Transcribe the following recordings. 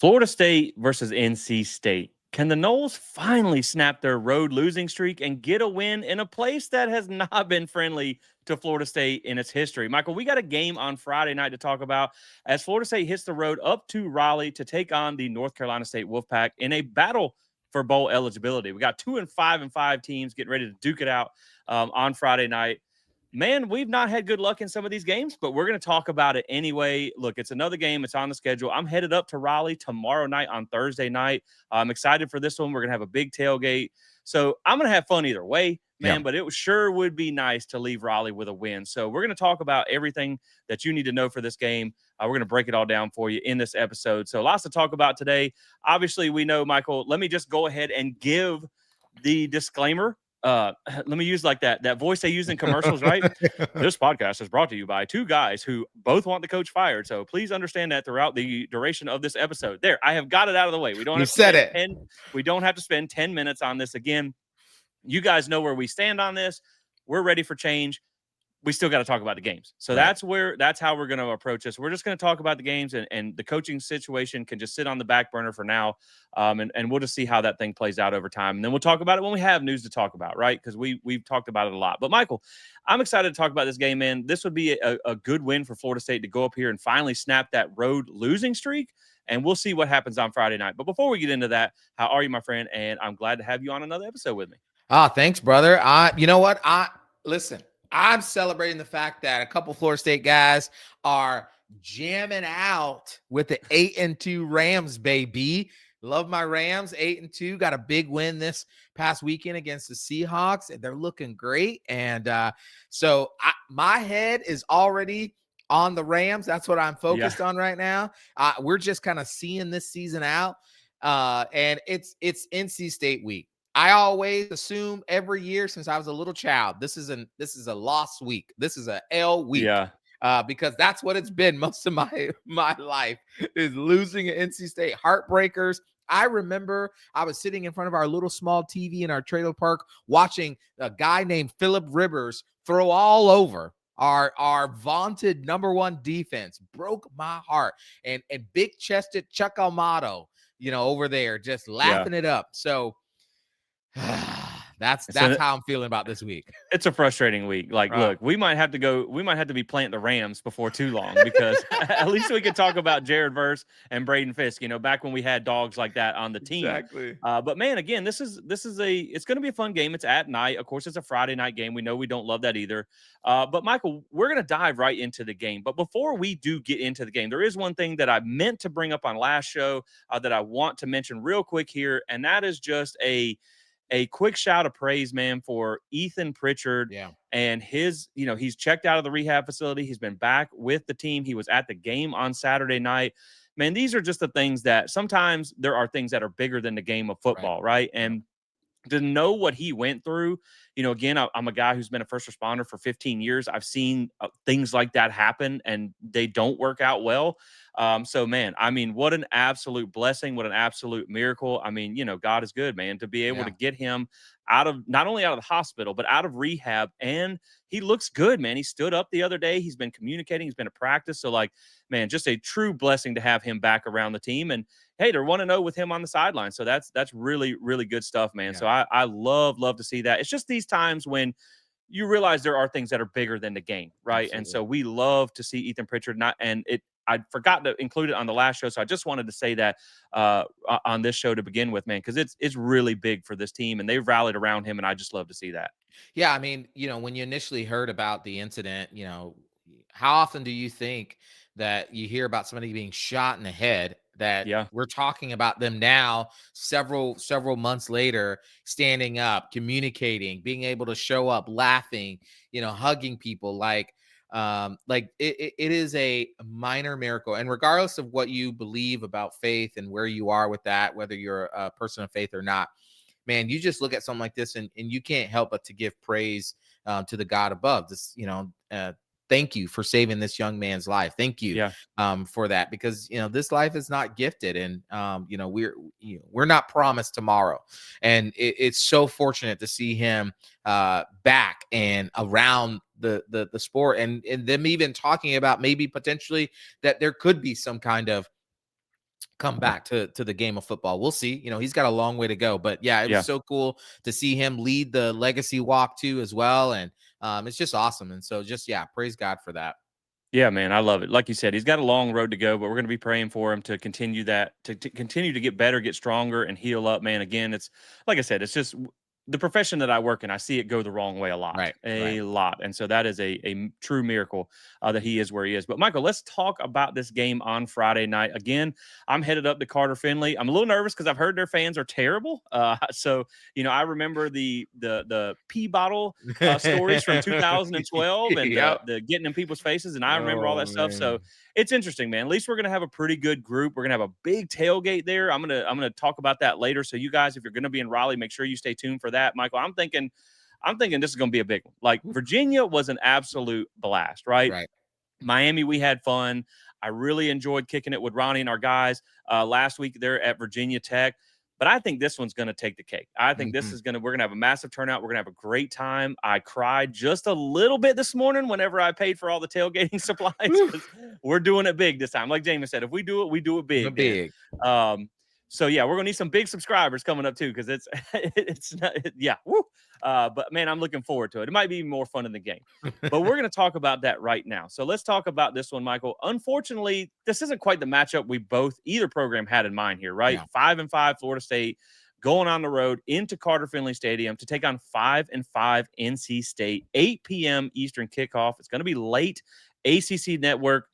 Florida State versus NC State. Can the Noles finally snap their road losing streak and get a win in a place that has not been friendly to Florida State in its history? Michael, we got a game on Friday night to talk about as Florida State hits the road up to Raleigh to take on the North Carolina State Wolfpack in a battle for bowl eligibility. We got 2 and 5 teams getting ready to duke it out on Friday night. Man, we've not had good luck in some of these games, but we're going to talk about it anyway. Look, it's another game. It's on the schedule. I'm headed up to Raleigh tomorrow night on Thursday night. I'm excited for this one. We're going to have a big tailgate. So I'm going to have fun either way, man, but it sure would be nice to leave Raleigh with a win. So we're going to talk about everything that you need to know for this game. We're going to break it all down for you in this episode. So lots to talk about today. Obviously, we know, Michael, let me just go ahead and give the disclaimer. Let me use like that voice they use in commercials, right? This podcast is brought to you by two guys who both want the coach fired. So please understand that throughout the duration of this episode. There, I have got it out of the way. We don't have to spend 10 minutes on this again. You guys know where we stand on this. We're ready for change. We still got to talk about the games. So that's how we're going to approach this. We're just going to talk about the games, and the coaching situation can just sit on the back burner for now. And we'll just see how that thing plays out over time. And then we'll talk about it when we have news to talk about, right? Because we've talked about it a lot. But Michael, I'm excited to talk about this game, man. This would be a good win for Florida State to go up here and finally snap that road losing streak. And we'll see what happens on Friday night. But before we get into that, how are you, my friend? And I'm glad to have you on another episode with me. Thanks, brother. You know what? Listen. I'm celebrating the fact that a couple Florida State guys are jamming out with the 8-2 Rams, baby. Love my Rams, 8-2. Got a big win this past weekend against the Seahawks, and they're looking great. And so my head is already on the Rams. That's what I'm focused on right now. We're just kind of seeing this season out, and it's NC State week. I always assume every year since I was a little child, this is a loss week. This is a L week. Because that's what it's been most of my life is losing at NC State. Heartbreakers. I remember I was sitting in front of our little small TV in our trailer park watching a guy named Phillip Rivers throw all over our vaunted number one defense. Broke my heart. And big chested Chuck Amato, over there just laughing it up. So that's how I'm feeling about this week. It's a frustrating week. Look, we might have to be planting the Rams before too long, because at least we could talk about Jared Verse and Braden Fisk, back when we had dogs like that on the team. Exactly. But man, again, it's going to be a fun game. It's at night. Of course, it's a Friday night game. We know we don't love that either. But Michael, we're going to dive right into the game. But before we do get into the game, there is one thing that I meant to bring up on last show that I want to mention real quick here. And that is just a quick shout of praise, man, for Ethan Pritchard and his, he's checked out of the rehab facility. He's been back with the team. He was at the game on Saturday night. Man, these are just the things that sometimes there are things that are bigger than the game of football, right? And to know what he went through, again, I'm a guy who's been a first responder for 15 years. I've seen things like that happen, and they don't work out well. So, man, I mean, what an absolute blessing, what an absolute miracle. I mean, God is good, man, to be able to get him not only out of the hospital, but out of rehab. And he looks good, man. He stood up the other day. He's been communicating. He's been at practice. So, man, just a true blessing to have him back around the team. And hey, they're 1-0 with him on the sideline. So that's really, really good stuff, man. So I love to see that. It's just these times when you realize there are things that are bigger than the game, right? Absolutely. And so we love to see Ethan Pritchard. I forgot to include it on the last show, so I just wanted to say that on this show to begin with, man, because it's really big for this team, and they've rallied around him, and I just love to see that. Yeah, I mean, when you initially heard about the incident, how often do you think that you hear about somebody being shot in the head? That we're talking about them now, several months later, standing up, communicating, being able to show up, laughing, hugging people. It is a minor miracle. And regardless of what you believe about faith and where you are with that, whether you're a person of faith or not, man, you just look at something like this and you can't help but to give praise to the God above. This, thank you for saving this young man's life. Thank you for that, because this life is not gifted, and we're not promised tomorrow. And it's so fortunate to see him back and around the sport, and them even talking about maybe potentially that there could be some kind of come back to the game of football. We'll see. He's got a long way to go. But yeah, it was so cool to see him lead the legacy walk too as well. And it's just awesome. And so praise God for that. Yeah, man, I love it. Like you said, he's got a long road to go, but we're going to be praying for him to continue that, to continue to get better, get stronger, and heal up, man. Again, it's like I said, it's just the profession that I work in. I see it go the wrong way a lot, lot. And so that is a true miracle that he is where he is. But Michael, let's talk about this game on Friday night. Again, I'm headed up to Carter-Finley. I'm a little nervous because I've heard their fans are terrible. So, I remember the pee bottle stories from 2012 and the getting in people's faces. And I remember all that stuff. So it's interesting, man. At least we're going to have a pretty good group. We're going to have a big tailgate there. I'm going to talk about that later. So you guys, if you're going to be in Raleigh, make sure you stay tuned for that. Michael, I'm thinking this is going to be a big one. Like Virginia was an absolute blast, right? Right. Miami, we had fun. I really enjoyed kicking it with Ronnie and our guys last week there at Virginia Tech. But I think this one's going to take the cake. I think this is we're going to have a massive turnout. We're going to have a great time. I cried just a little bit this morning whenever I paid for all the tailgating supplies. We're doing it big this time. Like James said, if we do it big. Big. So yeah, we're going to need some big subscribers coming up too. Cause it's not, yeah. Woo. But man, I'm looking forward to it. It might be more fun in the game, but we're going to talk about that right now. So let's talk about this one, Michael. Unfortunately, this isn't quite the matchup either program had in mind here, right? Yeah. 5-5 Florida State going on the road into Carter-Finley Stadium to take on 5-5 NC State, 8 p.m. Eastern kickoff. It's going to be late. ACC Network.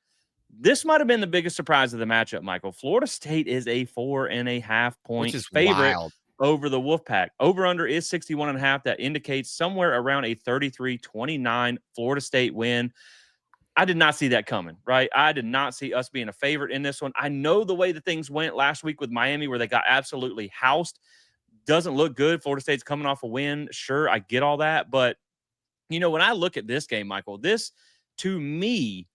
This might have been the biggest surprise of the matchup, Michael. Florida State is a 4.5 point favorite over the Wolfpack. Over-under is 61.5. That indicates somewhere around a 33-29 Florida State win. I did not see that coming, right? I did not see us being a favorite in this one. I know the way that things went last week with Miami where they got absolutely housed. Doesn't look good. Florida State's coming off a win. Sure, I get all that. But, when I look at this game, Michael, this, to me,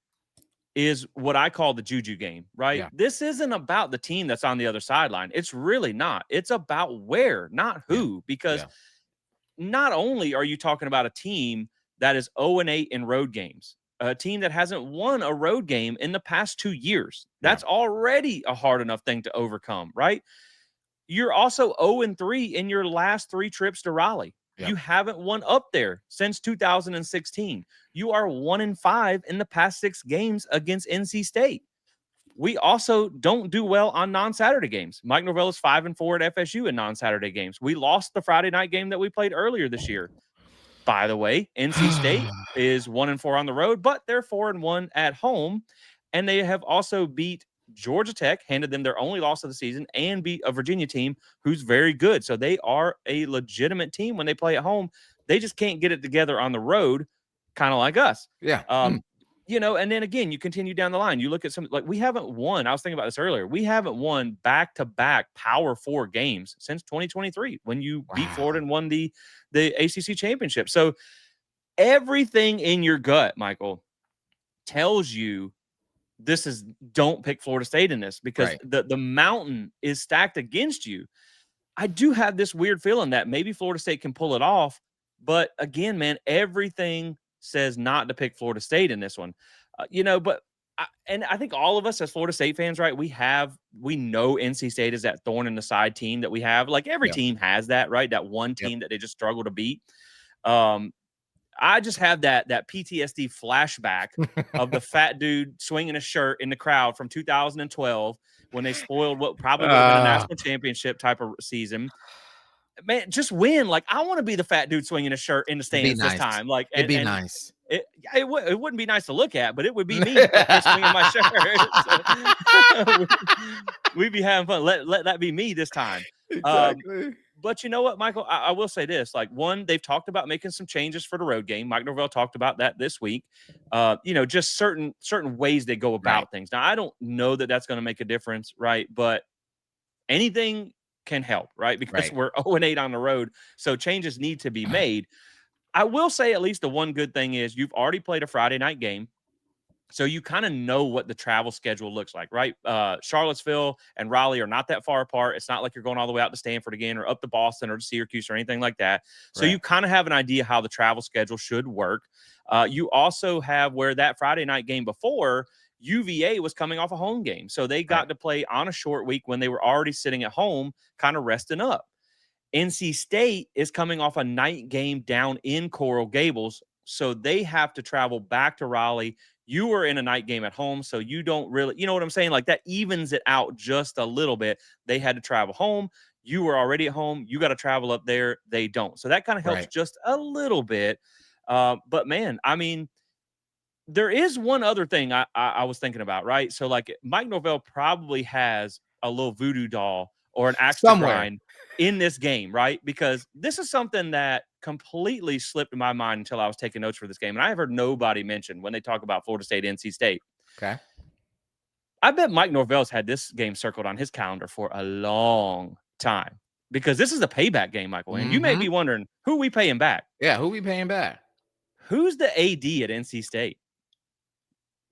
is what I call the juju game, right? Yeah. This isn't about the team that's on the other sideline. It's really not. It's about where, not who, because not only are you talking about a team that is 0-8 in road games, a team that hasn't won a road game in the past 2 years. That's already a hard enough thing to overcome, right? You're also 0-3 in your last 3 trips to Raleigh. Yep. You haven't won up there since 2016. You are 1-5 in the past 6 games against NC State. We also don't do well on non-Saturday games. Mike Norvell is 5-4 at FSU in non-Saturday games. We lost the Friday night game that we played earlier this year. By the way, NC State is 1-4 on the road, but they're 4-1 at home. And they have also beat Georgia Tech, handed them their only loss of the season, and beat a Virginia team who's very good. So they are a legitimate team when they play at home. They just can't get it together on the road, kind of like us. Yeah. And then again, you continue down the line. You look at some, like we haven't won. I was thinking about this earlier. We haven't won back-to-back Power 4 games since 2023 when you beat Florida and won the ACC championship. So everything in your gut, Michael, tells you don't pick Florida State in this because the mountain is stacked against you. I do have this weird feeling that maybe Florida State can pull it off. But again, man, everything says not to pick Florida State in this one. But I think all of us as Florida State fans, right, we know NC State is that thorn in the side team that we have. Like every team has that, right? That one team that they just struggle to beat. I just have that PTSD flashback of the fat dude swinging a shirt in the crowd from 2012 when they spoiled what probably would have been a national championship type of season. Man, just win. Like, I want to be the fat dude swinging a shirt in the stands this time. Like, it'd be nice. It wouldn't be nice to look at, but it would be me up there swinging my shirt. So, we'd be having fun. Let that be me this time. Exactly. But you know what, Michael? I will say this. Like, one, they've talked about making some changes for the road game. Mike Norvell talked about that this week. Just certain ways they go about things. Now, I don't know that that's going to make a difference, right? But anything can help, right? Because we're 0-8 on the road, so changes need to be made. I will say at least the one good thing is you've already played a Friday night game. So you kind of know what the travel schedule looks like, right? Charlottesville and Raleigh are not that far apart. It's not like you're going all the way out to Stanford again or up to Boston or to Syracuse or anything like that. So you kind of have an idea how the travel schedule should work. You also have where that Friday night game before, UVA was coming off a home game, so they got Right. to play on a short week when they were already sitting at home, kind of resting up. NC State is coming off a night game down in Coral Gables, so they have to travel back to Raleigh. You were in a night game at home, so you don't really, you know what I'm saying? Like that evens it out just a little bit. They had to travel home. You were already at home. You got to travel up there. They don't. So that kind of helps Right. just a little bit. But man, I mean, there is one other thing I was thinking about, right? So like Mike Norvell probably has a little voodoo doll or an axe to Somewhere. grind in this game, right? Because this is something that completely slipped my mind until I was taking notes for this game. And I have heard nobody mention when they talk about Florida State, NC State. Okay. I bet Mike Norvell's had this game circled on his calendar for a long time because this is a payback game, Michael. And you may Mm-hmm. be wondering, who we paying back? Yeah. Who we paying back? Who's the AD at NC State?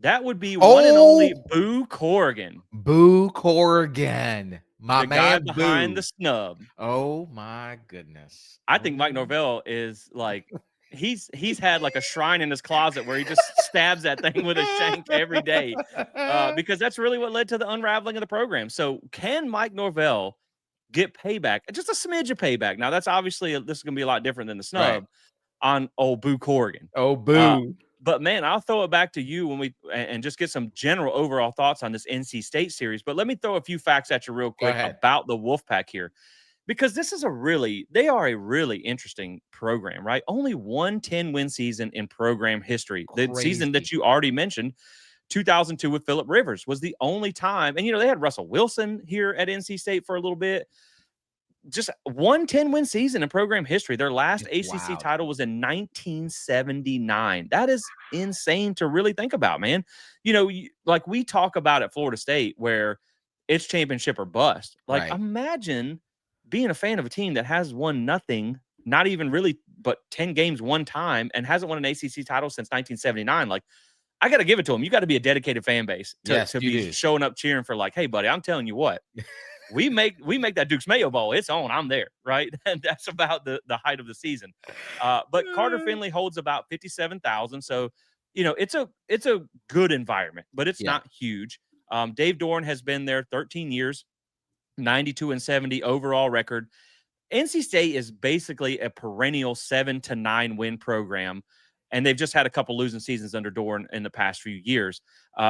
That would be one and only Oh, Boo Corrigan, Boo Corrigan. My the guy man, behind Boo. the snub. Oh, my goodness. I think Mike Oh. Norvell is like he's had like a shrine in his closet where he just stabs that thing with a shank every day because that's really what led to the unraveling of the program. So can Mike Norvell get payback, just a smidge of payback? Now that's obviously this is going to be a lot different than the Right. snub on old Boo Corrigan. Oh, Uh, Boo. but man, I'll throw it back to you when we and just get some general overall thoughts on this NC State series. But let me throw a few facts at you real Go quick ahead. about the Wolfpack here, because this is they are a really interesting program, right? Only one 10-win season in program history. The season Crazy. that you already mentioned, 2002 with Phillip Rivers, was the only time. And they had Russell Wilson here at NC State for a little bit. Just one 10-win season in program history. Their last It's ACC wild. title was in 1979. That is insane to really think about, man. Like we talk about at Florida State where it's championship or bust. Like Right. imagine being a fan of a team that has won nothing, not even really, but 10 games one time and hasn't won an ACC title since 1979. Like I got to give it to them. You got to be a dedicated fan base Yes, to you be do. showing up cheering for like, hey buddy, I'm telling you what, we make that Duke's Mayo Bowl. It's on. I'm there, right? And that's about the height of the season. But Carter-Finley holds about 57,000. So, it's a good environment, but it's Yeah. not huge. Dave Dorn has been there 13 years, 92-70 overall record. NC State is basically a perennial 7-9 win program, and they've just had a couple losing seasons under Dorn in the past few years.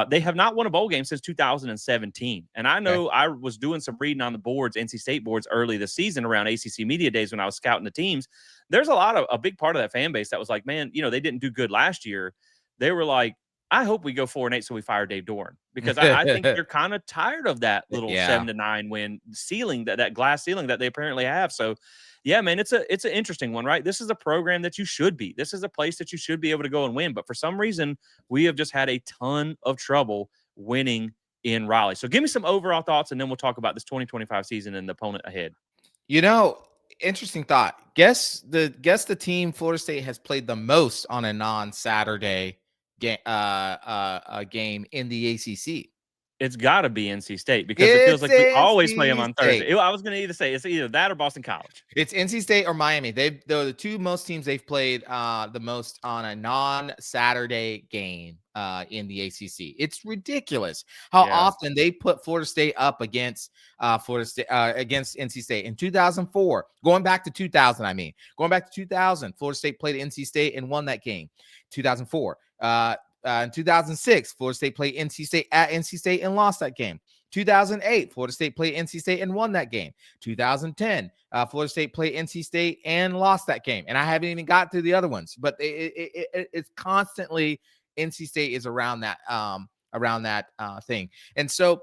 They have not won a bowl game since 2017. And I know I was doing some reading on the boards, NC State boards, early this season around ACC Media Days when I was scouting the teams. There's a big part of that fan base that was like, man, they didn't do good last year. They were like, I hope we go 4-8 so we fire Dave Dorn, because I think they're kind of tired of that little Yeah. 7-9 win ceiling, that glass ceiling that they apparently have. So, yeah, man, it's an interesting one, right? This is a program that you should be. This is a place that you should be able to go and win. But for some reason, we have just had a ton of trouble winning in Raleigh. So give me some overall thoughts, and then we'll talk about this 2025 season and the opponent ahead. Interesting thought. Guess the team Florida State has played the most on a non-Saturday game in the ACC. It's got to be NC State, because it feels like we always play them on Thursday. I was going to say it's either that or Boston College. It's NC State or Miami. They're the two most teams they've played the most on a non-Saturday game in the ACC. It's ridiculous how often they put Florida State up against against NC State. In 2004, going back to 2000, Florida State played NC State and won that game. 2004. In 2006, Florida State played NC State at NC State and lost that game. 2008, Florida State played NC State and won that game. 2010, Florida State played NC State and lost that game. And I haven't even got through the other ones, but it's constantly NC State is around that thing. And so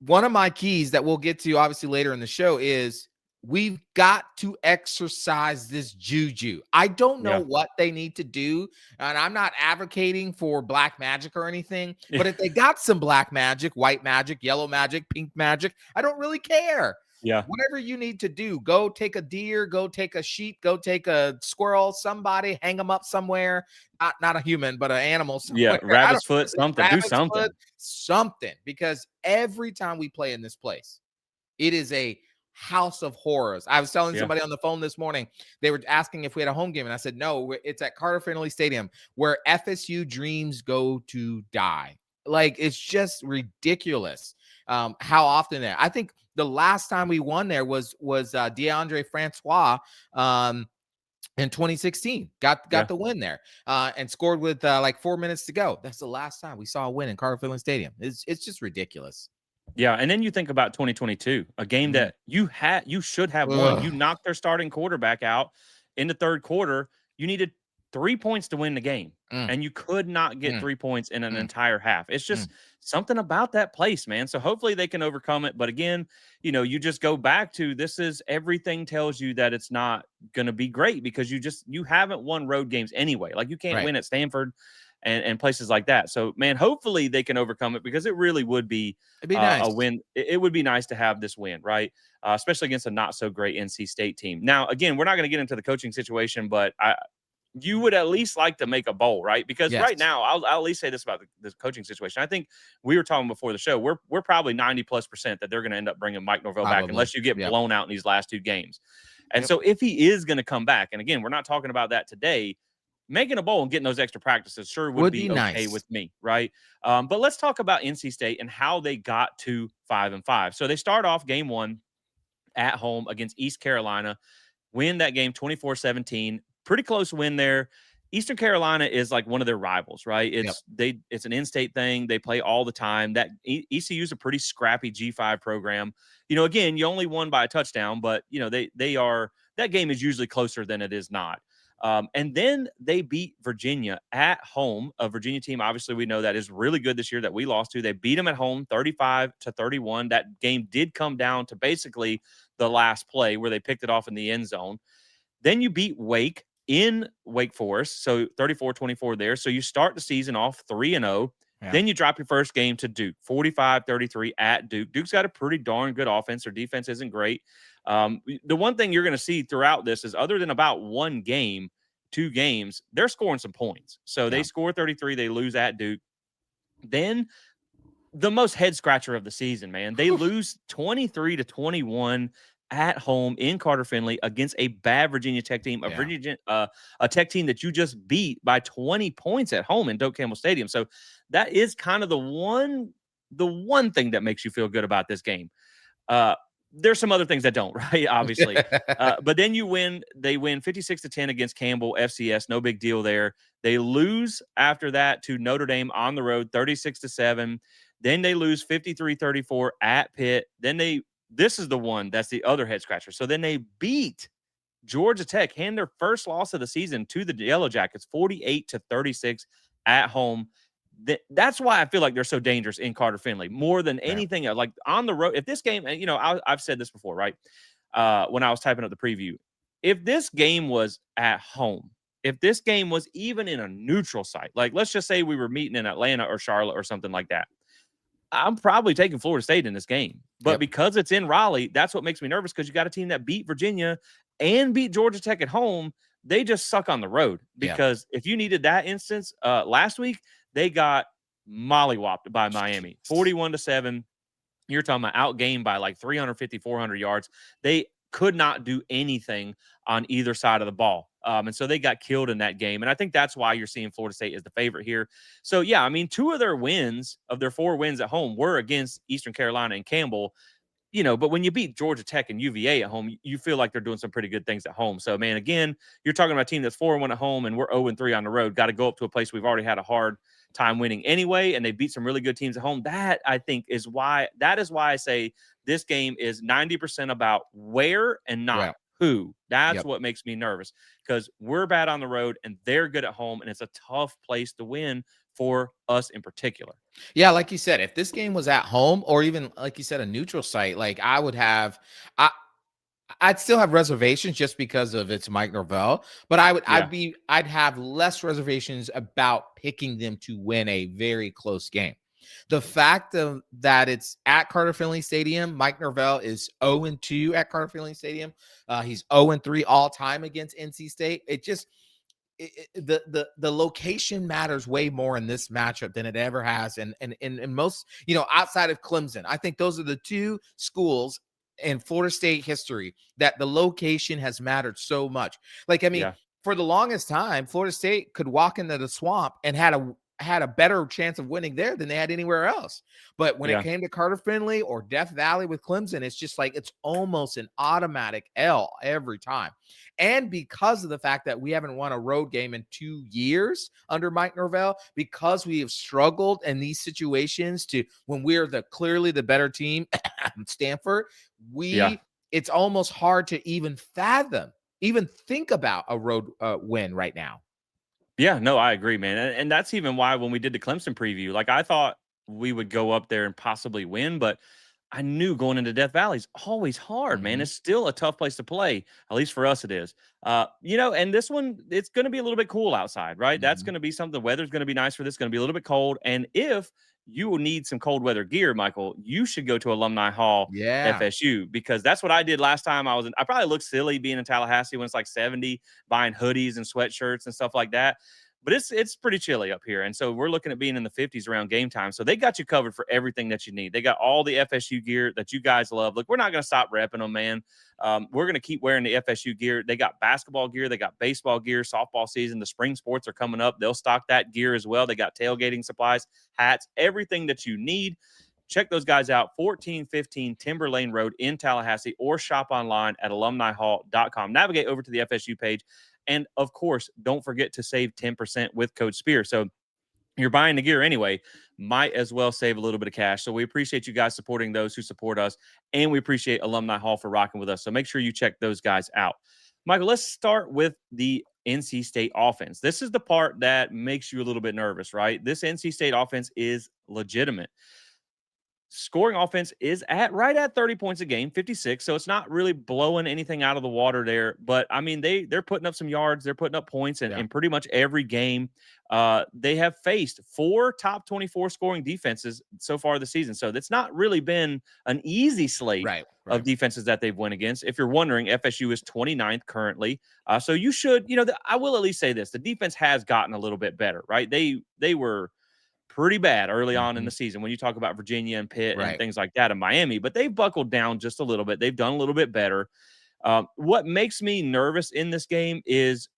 one of my keys that we'll get to obviously later in the show is we've got to exercise this juju. I don't know what they need to do, and I'm not advocating for black magic or anything, but if they got some black magic, white magic, yellow magic, pink magic, I don't really care. Yeah. Whatever you need to do, go take a deer, go take a sheep, go take a squirrel, somebody, hang them up somewhere. Not a human, but an animal somewhere. Yeah, rabbit's foot, something. Do something. Something. Because every time we play in this place, it is a house of horrors. I was telling Yeah. somebody on the phone this morning, they were asking if we had a home game, and I said, no, it's at Carter-Finley Stadium, where FSU dreams go to die. Like, it's just ridiculous how often there. I think the last time we won there was DeAndre Francois in 2016. Got Yeah. the win there and scored with like 4 minutes to go. That's the last time we saw a win in Carter-Finley Stadium. It's just ridiculous. Yeah, and then you think about 2022, a game that you should have won. You knocked their starting quarterback out in the third quarter. You needed 3 points to win the game, and you could not get 3 points in an entire half. It's just something about that place, man. So hopefully they can overcome it. But again, you just go back to this is everything tells you that it's not going to be great because you haven't won road games anyway. Like you can't win at Stanford and places like that. So, man, hopefully they can overcome it because it really would be, nice. a win. It would be nice to have this win, right? Especially against a not so great NC State team. Now, again, we're not going to get into the coaching situation, but you would at least like to make a bowl, right? Because right now, I'll at least say this about the coaching situation. I think we were talking before the show. We're probably 90+% that they're going to end up bringing Mike Norvell back unless you get blown out in these last 2 games. And so if he is going to come back, and again, we're not talking about that today, making a bowl and getting those extra practices sure would be okay nice with me, right? But let's talk about NC State and how they got to 5-5. So they start off game 1 at home against East Carolina, win that game 24-17. Pretty close win there. Eastern Carolina is like one of their rivals, right? It's an in-state thing. They play all the time. That ECU is a pretty scrappy G5 program. Again, you only won by a touchdown, but they are, that game is usually closer than it is not. And then they beat Virginia at home, a Virginia team. Obviously, we know that is really good this year that we lost to. They beat them at home 35-31. That game did come down to basically the last play where they picked it off in the end zone. Then you beat Wake in Wake Forest, so 34-24 there. So you start the season off 3-0. Yeah. Then you drop your first game to Duke, 45-33 at Duke. Duke's got a pretty darn good offense. Their defense isn't great. The one thing you're going to see throughout this is other than about 1 game, 2 games, they're scoring some points. So they score 33, they lose at Duke. Then the most head scratcher of the season, man, they lose 23-21 at home in Carter-Finley against a bad Virginia Tech team, a Tech team that you just beat by 20 points at home in Doak Campbell Stadium. So that is kind of the one thing that makes you feel good about this game. There's some other things that don't, right? Obviously. But then they win 56-10 against Campbell FCS. No big deal there. They lose after that to Notre Dame on the road, 36-7. Then they lose 53-34 at Pitt. Then this is the one that's the other head scratcher. So then they beat Georgia Tech, hand their first loss of the season to the Yellow Jackets, 48-36 at home. That's why I feel like they're so dangerous in Carter-Finley more than anything else. Like on the road, if this game, I've said this before, right? When I was typing up the preview, if this game was at home, if this game was even in a neutral site, like let's just say we were meeting in Atlanta or Charlotte or something like that, I'm probably taking Florida State in this game. But because it's in Raleigh, that's what makes me nervous because you got a team that beat Virginia and beat Georgia Tech at home. They just suck on the road because if you needed that instance last week, they got mollywopped by Miami, 41-7. You're talking about outgained by like 350, 400 yards. They could not do anything on either side of the ball. And so they got killed in that game. And I think that's why you're seeing Florida State as the favorite here. So, yeah, I mean, 2 of their 4 wins at home were against Eastern Carolina and Campbell. But when you beat Georgia Tech and UVA at home, you feel like they're doing some pretty good things at home. So, man, again, you're talking about a team that's 4-1 at home and we're 0-3 on the road. Got to go up to a place we've already had a hard time winning anyway, and they beat some really good teams at home. That, I think, is why I say this game is 90% about where and not who. That's what makes me nervous because we're bad on the road and they're good at home, and it's a tough place to win for us in particular. Yeah, like you said, if this game was at home or even like you said, a neutral site, like I'd still have reservations just because of it's Mike Norvell, but I'd have less reservations about picking them to win a very close game. The fact that it's at Carter-Finley Stadium, Mike Norvell is 0-2 at Carter-Finley Stadium. He's 0-3 all time against NC State. It just the location matters way more in this matchup than it ever has, and most outside of Clemson. I think those are the 2 schools in Florida State history that the location has mattered so much. Like, I mean, Yeah. for the longest time, Florida State could walk into the swamp and had a better chance of winning there than they had anywhere else. But when it Yeah. came to Carter-Finley or Death Valley with Clemson, it's just like it's almost an automatic L every time. And because of the fact that we haven't won a road game in 2 years under Mike Norvell, because we have struggled in these situations to when we're clearly the better team, Stanford, Yeah. it's almost hard to even fathom, even think about a road win right now. Yeah, no, I agree, man. And that's even why when we did the Clemson preview, like I thought we would go up there and possibly win, but I knew going into Death Valley is always hard, man. Mhm. It's still a tough place to play. At least for us, it is. And this one, it's going to be a little bit cool outside, right? That's Mhm. going to be something. The weather's going to be nice for this. Going to be a little bit cold. And if you will need some cold weather gear, Michael, you should go to Alumni Hall, Yeah. FSU, because that's what I did last time I was in. I probably looked silly being in Tallahassee when it's like 70, buying hoodies and sweatshirts and stuff like that. But it's pretty chilly up here. And so we're looking at being in the 50s around game time. So they got you covered for everything that you need. They got all the FSU gear that you guys love. Look, we're not going to stop repping them, man. We're going to keep wearing the FSU gear. They got basketball gear. They got baseball gear, softball season. The spring sports are coming up. They'll stock that gear as well. They got tailgating supplies, hats, everything that you need. Check those guys out, 1415 Timber Lane Road in Tallahassee, or shop online at alumnihall.com. Navigate over to the FSU page. And of course, don't forget to save 10% with code SPEAR. So you're buying the gear anyway, might as well save a little bit of cash. So we appreciate you guys supporting those who support us, and we appreciate Alumni Hall for rocking with us. So make sure you check those guys out. Michael, let's start with the NC State offense. This is the part that makes you a little bit nervous, right? This NC State offense is legitimate. Scoring offense is right at 30 points a game, 56. So it's not really blowing anything out of the water there. But I mean, they're putting up some yards, they're putting up points in pretty much every game. They have faced 4 top 24 scoring defenses so far this season. So that's not really been an easy slate Right. of defenses that they've won against. If you're wondering, FSU is 29th currently. So you should, I will at least say this: the defense has gotten a little bit better, right? They were pretty bad early on in Mhm. the season when you talk about Virginia and Pitt and Right. things like that in Miami, but they've buckled down just a little bit. They've done a little bit better. What makes me nervous in this game is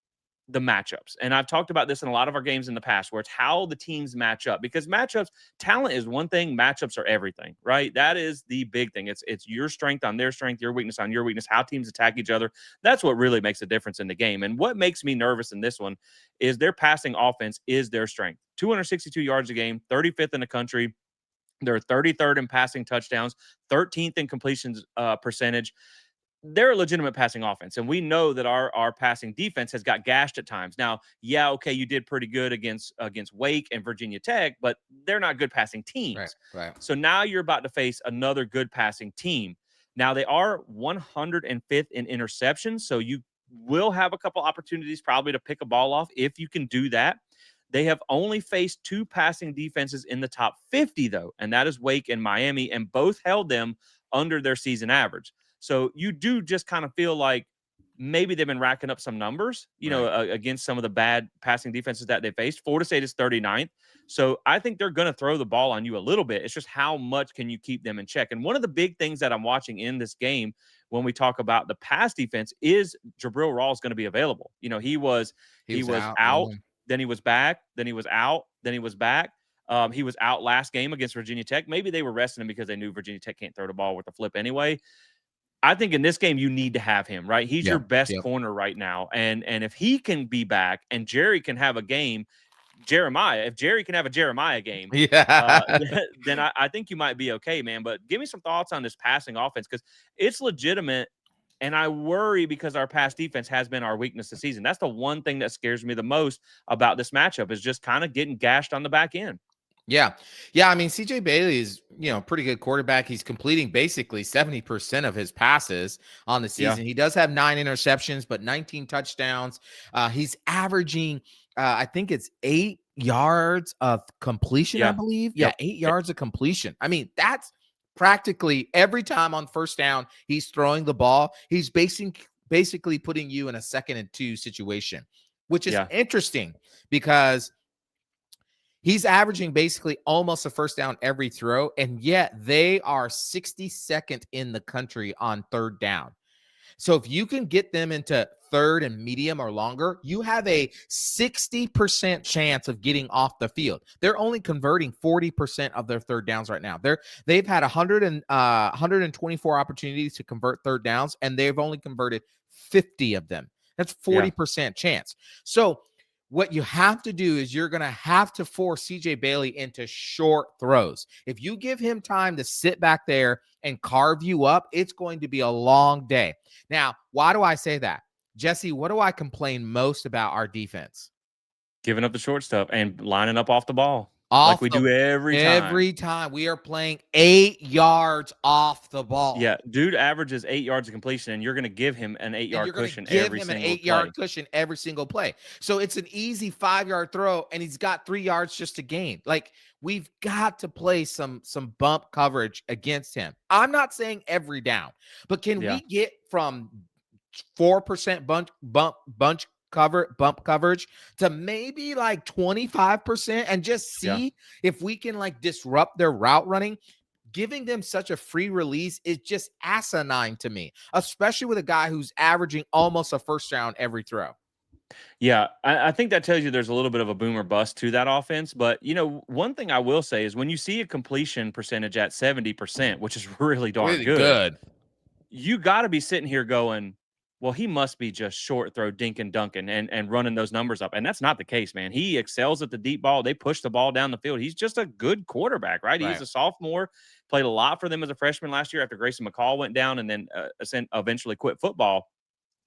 the matchups. And I've talked about this in a lot of our games in the past where it's how the teams match up, because matchups, talent is one thing, matchups are everything, right? That is the big thing. It's your strength on their strength, your weakness on your weakness, how teams attack each other. That's what really makes a difference in the game. And what makes me nervous in this one is their passing offense is their strength. 262 yards a game, 35th in the country. They're 33rd in passing touchdowns, 13th in completions percentage. They're a legitimate passing offense, and we know that our passing defense has got gashed at times. Now, yeah, okay, you did pretty good against Wake and Virginia Tech, but they're not good passing Right. teams. Right. So now you're about to face another good passing team. Now they are 105th in interceptions, so you will have a couple opportunities probably to pick a ball off if you can do that. They have only faced 2 passing defenses in the top 50, though, and that is Wake and Miami, and both held them under their season average. So you do just kind of feel like maybe they've been racking up some numbers, Right. against some of the bad passing defenses that they faced. Florida State is 39th. So I think they're going to throw the ball on you a little bit. It's just how much can you keep them in check? And one of the big things that I'm watching in this game when we talk about the pass defense is Jabril Rawls going to be available. He He was was out. out, Yeah. then he was back, then he was out, then he was back. He was out last game against Virginia Tech. Maybe they were resting him because they knew Virginia Tech can't throw the ball with a flip anyway. I think in this game you need to have him, right? He's your Yeah. best Yep. corner right now, and if he can be back and Jerry can have a game, if Jerry can have a Jeremiah game, Yeah. then I think you might be okay, man. But give me some thoughts on this passing offense because it's legitimate, and I worry because our pass defense has been our weakness this season. That's the one thing that scares me the most about this matchup is just kind of getting gashed on the back end. Yeah. Yeah. I mean, CJ Bailey is, pretty good quarterback. He's completing basically 70% of his passes on the Yeah, season. He does have 9 interceptions, but 19 touchdowns. He's averaging, I think it's 8 yards of completion, I yeah, believe. Yeah. yep, 8 yards of completion. I mean, that's practically every time on first down, he's throwing the ball. He's basically putting you in a 2nd and 2 situation, which is yeah, interesting because He's averaging basically almost a first down every throw, and yet they are 62nd in the country on third down. So if you can get them into third and medium or longer, you have a 60% chance of getting off the field. They're only converting 40% of their third downs right now. They've had 124 opportunities to convert third downs, and they've only converted 50 of them. That's 40% chance. So what you have to do is you're going to have to force CJ Bailey into short throws. If you give him time to sit back there and carve you up, it's going to be a long day. Now, why do I say that? Jesse, what do I complain most about our defense? Giving up the short stuff and lining up off the ball. Off Like we the do every time. Every time we are playing 8 yards off the ball. Yeah, dude averages 8 yards of completion, and you're going to give him an 8-yard cushion every Give him an single 8-yard play. cushion every single play. So it's an easy 5-yard throw, and he's got 3 yards just to gain. Like, we've got to play some bump coverage against him. I'm not saying every down, but can we get from 4% bump coverage to maybe like 25% and just see if we can like disrupt their route running? Giving them such a free release is just asinine to me, especially with a guy who's averaging almost a first down every throw. Yeah, I think that tells you there's a little bit of a boom or bust to that offense. But, one thing I will say is when you see a completion percentage at 70%, which is really darn good, you got to be sitting here going, well, he must be just short throw dinking dunking and running those numbers up. And that's not the case, man. He excels at the deep ball. They push the ball down the field. He's just a good quarterback, right? He's a sophomore, played a lot for them as a freshman last year after Grayson McCall went down and then eventually quit football.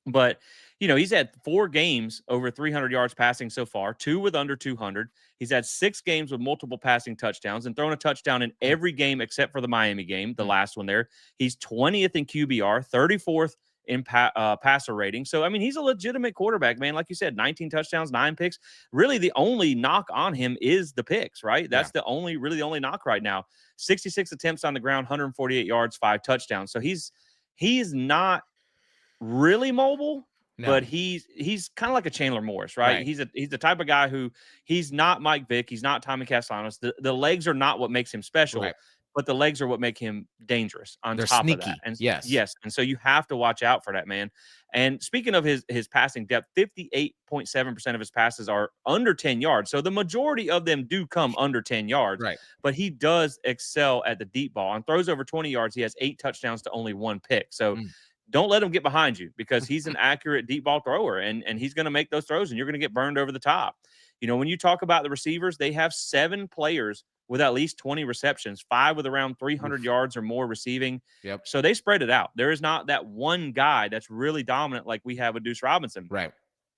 But, he's had 4 games over 300 yards passing so far, 2 with under 200. He's had 6 games with multiple passing touchdowns and thrown a touchdown in every game except for the Miami game, the last one there. He's 20th in QBR, 34th in passer rating. So, I mean, he's a legitimate quarterback, man. Like you said, 19 touchdowns, 9 picks. Really, the only knock on him is the picks, right? That's the only knock right now. 66 attempts on the ground, 148 yards, 5 touchdowns. So he's not really mobile, but he's kind of like a Chandler Morris, right? He's the type of guy who he's not Mike Vick, he's not Tommy Castellanos. The legs are not what makes him special, but the legs are what make him dangerous on They're top sneaky. of that. And yes, and so you have to watch out for that, man. And speaking of his passing depth, 58.7% of his passes are under 10 yards. So the majority of them do come under 10 yards. But he does excel at the deep ball. On throws over 20 yards, he has 8 touchdowns to only 1 pick. So don't let him get behind you because he's an accurate deep ball thrower and he's going to make those throws and you're going to get burned over the top. When you talk about the receivers, they have 7 players with at least 20 receptions, 5 with around 300 yards or more receiving. So they spread it out. There is not that one guy that's really dominant like we have with Deuce Robinson.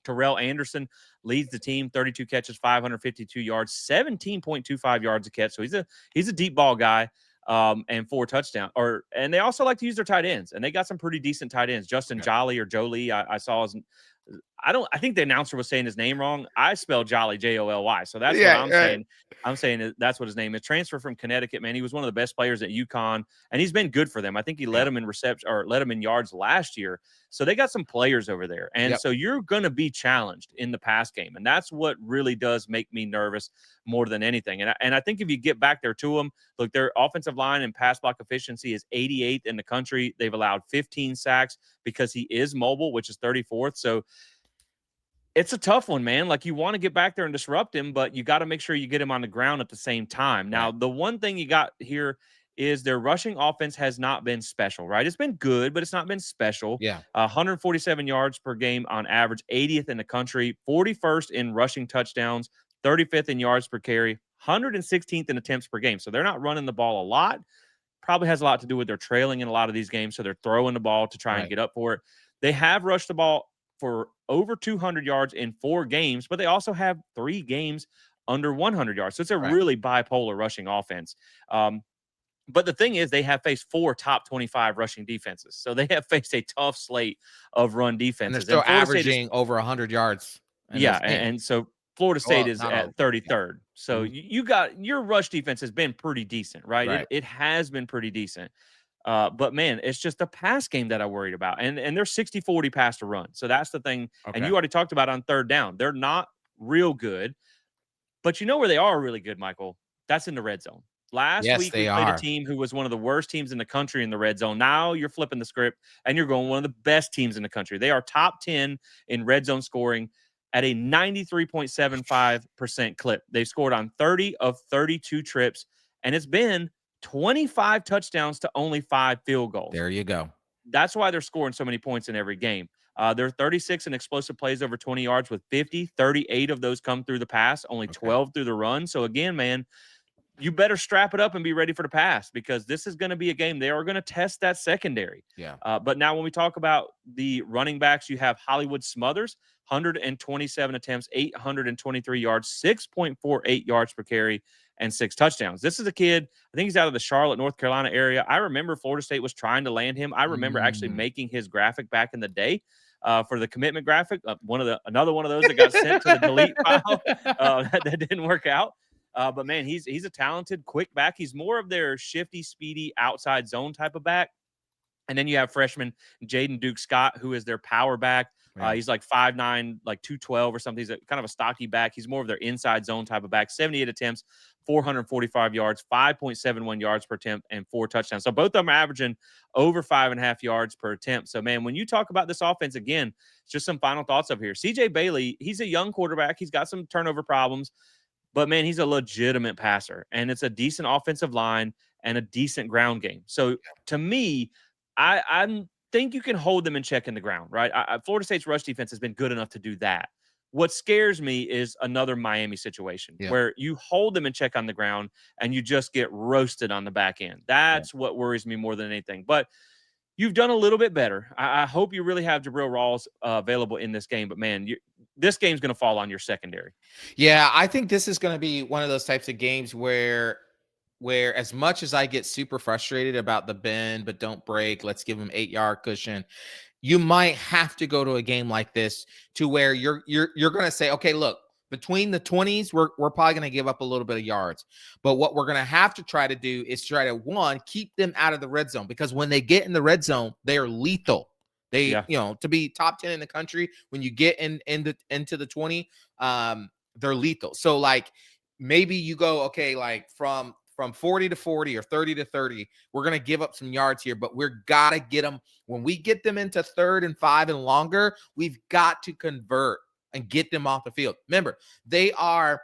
Terrell Anderson leads the team, 32 catches, 552 yards, 17.25 yards a catch. So he's a deep ball guy. And 4 touchdowns. And they also like to use their tight ends, and they got some pretty decent tight ends. Justin Jolly or Jolie, I saw his. I think the announcer was saying his name wrong. I spelled Jolly Jolly, so that's what I'm saying. I'm saying that's what his name is. Transfer from Connecticut, man. He was one of the best players at UConn, and he's been good for them. I think he led them in reception or led them in yards last year. So they got some players over there, and so you're going to be challenged in the pass game, and that's what really does make me nervous more than anything. And I think if you get back there to them, look, their offensive line and pass block efficiency is 88th in the country. They've allowed 15 sacks because he is mobile, which is 34th. So it's a tough one, man. Like, you want to get back there and disrupt him, but you got to make sure you get him on the ground at the same time. Now, the one thing you got here is their rushing offense has not been special, right? It's been good, but it's not been special. 147 yards per game on average, 80th in the country, 41st in rushing touchdowns, 35th in yards per carry, 116th in attempts per game. So they're not running the ball a lot. Probably has a lot to do with their trailing in a lot of these games. So they're throwing the ball to try and get up for it. They have rushed the ball for over 200 yards in 4 games, but they also have 3 games under 100 yards. So it's a really bipolar rushing offense. But the thing is, they have faced 4 top 25 rushing defenses. So they have faced a tough slate of run defenses. And they're still averaging over 100 yards. And so Florida State is at 33rd. So you got your rush defense has been pretty decent, right? It has been pretty decent. But man, it's just a pass game that I worried about. And they're 60-40 pass to run. So that's the thing. And you already talked about on third down. They're not real good. But you know where they are really good, Michael? That's in the red zone. Last Yes, week, we they played a are. team who was one of the worst teams in the country in the red zone. Now you're flipping the script and you're going one of the best teams in the country. They are top 10 in red zone scoring at a 93.75% clip. They've scored on 30 of 32 trips, and it's been 25 touchdowns to only 5 field goals. There you go. That's why they're scoring so many points in every game. They're 36 in explosive plays over 20 yards with 50. 38 of those come through the pass, only Okay. 12 through the run. So again, man, you better strap it up and be ready for the pass because this is going to be a game. They are going to test that secondary. Yeah. But now when we talk about the running backs, you have Hollywood Smothers, 127 attempts, 823 yards, 6.48 yards per carry, and 6 touchdowns. This is a kid, I think he's out of the Charlotte, North Carolina area. I remember Florida State was trying to land him. I remember actually making his graphic back in the day. For the commitment graphic, another one of those that got sent to the delete file that didn't work out. But man, he's a talented, quick back. He's more of their shifty, speedy, outside zone type of back. And then you have freshman Jaden Duke Scott, who is their power back. Yeah. He's like 5'9", like 212 or something. He's kind of a stocky back. He's more of their inside zone type of back. 78 attempts, 445 yards, 5.71 yards per attempt, and 4 touchdowns. So both of them are averaging over 5.5 yards per attempt. So, man, when you talk about this offense, again, just some final thoughts up here. CJ Bailey, he's a young quarterback. He's got some turnover problems. But, man, he's a legitimate passer, and it's a decent offensive line and a decent ground game. So, to me, I think you can hold them in check in the ground, right? Florida State's rush defense has been good enough to do that. What scares me is another Miami situation where you hold them in check on the ground and you just get roasted on the back end. That's what worries me more than anything. But you've done a little bit better. I hope you really have Jabril Rawls available in this game. But, man, this game's going to fall on your secondary. Yeah, I think this is going to be one of those types of games where as much as I get super frustrated about the bend but don't break, let's give them 8-yard cushion. You might have to go to a game like this to where you're going to say, okay, look, between the 20s, we're probably going to give up a little bit of yards. But what we're going to have to try to do is try to, one, keep them out of the red zone, because when they get in the red zone, they are lethal. They, to be top 10 in the country, when you get into the 20, they're lethal. So like maybe you go, okay, like from 40 to 40 or 30 to 30, we're going to give up some yards here, but we're got to get them. When we get them into 3rd and 5 and longer, we've got to convert and get them off the field. Remember, they are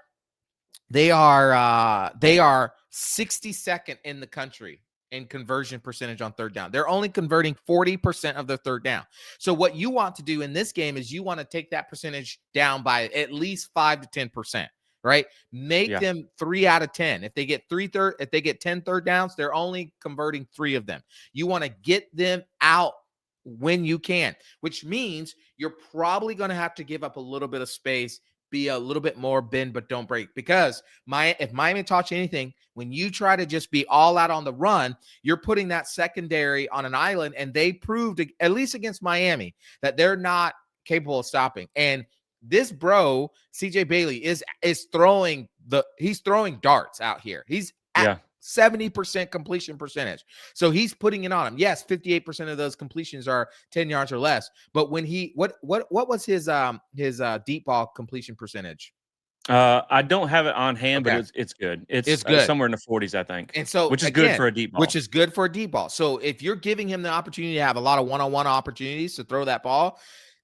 62nd in the country in conversion percentage on 3rd down. They're only converting 40% of their 3rd down. So what you want to do in this game is you want to take that percentage down by at least 5 to 10%. Right? Make them 3 out of 10. If they get 10 third downs, they're only converting 3 of them. You want to get them out when you can, which means you're probably going to have to give up a little bit of space, be a little bit more bend but don't break. Because if Miami taught you anything, when you try to just be all out on the run, you're putting that secondary on an island, and they proved, at least against Miami, that they're not capable of stopping. And this bro, CJ Bailey, is throwing darts out here. He's at 70% completion percentage. So he's putting it on him. Yes, 58% of those completions are 10 yards or less. But when what was his deep ball completion percentage? I don't have it on hand, but it's good. It's good. Somewhere in the 40s, I think. And so, which is good for a deep ball. Which is good for a deep ball. So if you're giving him the opportunity to have a lot of one-on-one opportunities to throw that ball,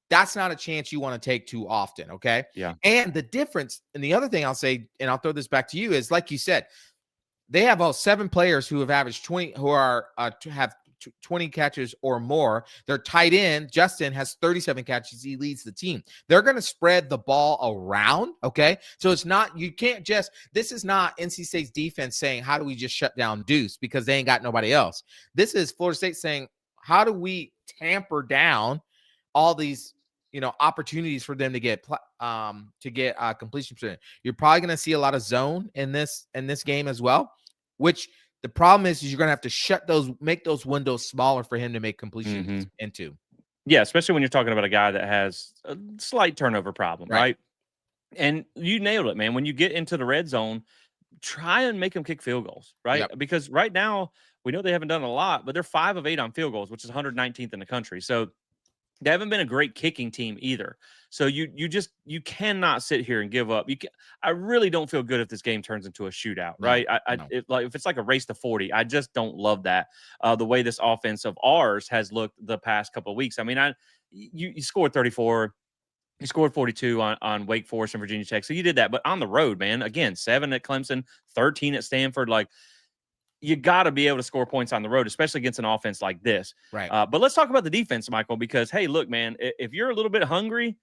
that's not a chance you want to take too often, okay? Yeah. And the difference, and the other thing I'll say, and I'll throw this back to you, is like you said, they have 7 players who have averaged 20, who are have 20 catches or more. Their tight end, Justin, has 37 catches. He leads the team. They're going to spread the ball around, okay? So it's not, you can't just, this is not NC State's defense saying, how do we just shut down Deuce because they ain't got nobody else? This is Florida State saying, how do we tamper down all these opportunities for them to get completion percentage? You're probably going to see a lot of zone in this game as well, which the problem is you're going to have to make those windows smaller for him to make completions into. Yeah, especially when you're talking about a guy that has a slight turnover problem, right? And you nailed it, man. When you get into the red zone, try and make them kick field goals, right? Because right now we know they haven't done a lot, but they're 5 of 8 on field goals, which is 119th in the country. So They haven't been a great kicking team either. So you cannot sit here and give up. I really don't feel good if this game turns into a shootout, No, right? no. If it's like a race to 40, I just don't love that. The way this offense of ours has looked the past couple of weeks. I mean, you scored 34, you scored 42 on Wake Forest and Virginia Tech. So you did that. But on the road, man, again, 7 at Clemson, 13 at Stanford, like you got to be able to score points on the road, especially against an offense like this. Right. But let's talk about the defense, Michael, because, hey, look, man, if you're a little bit hungry,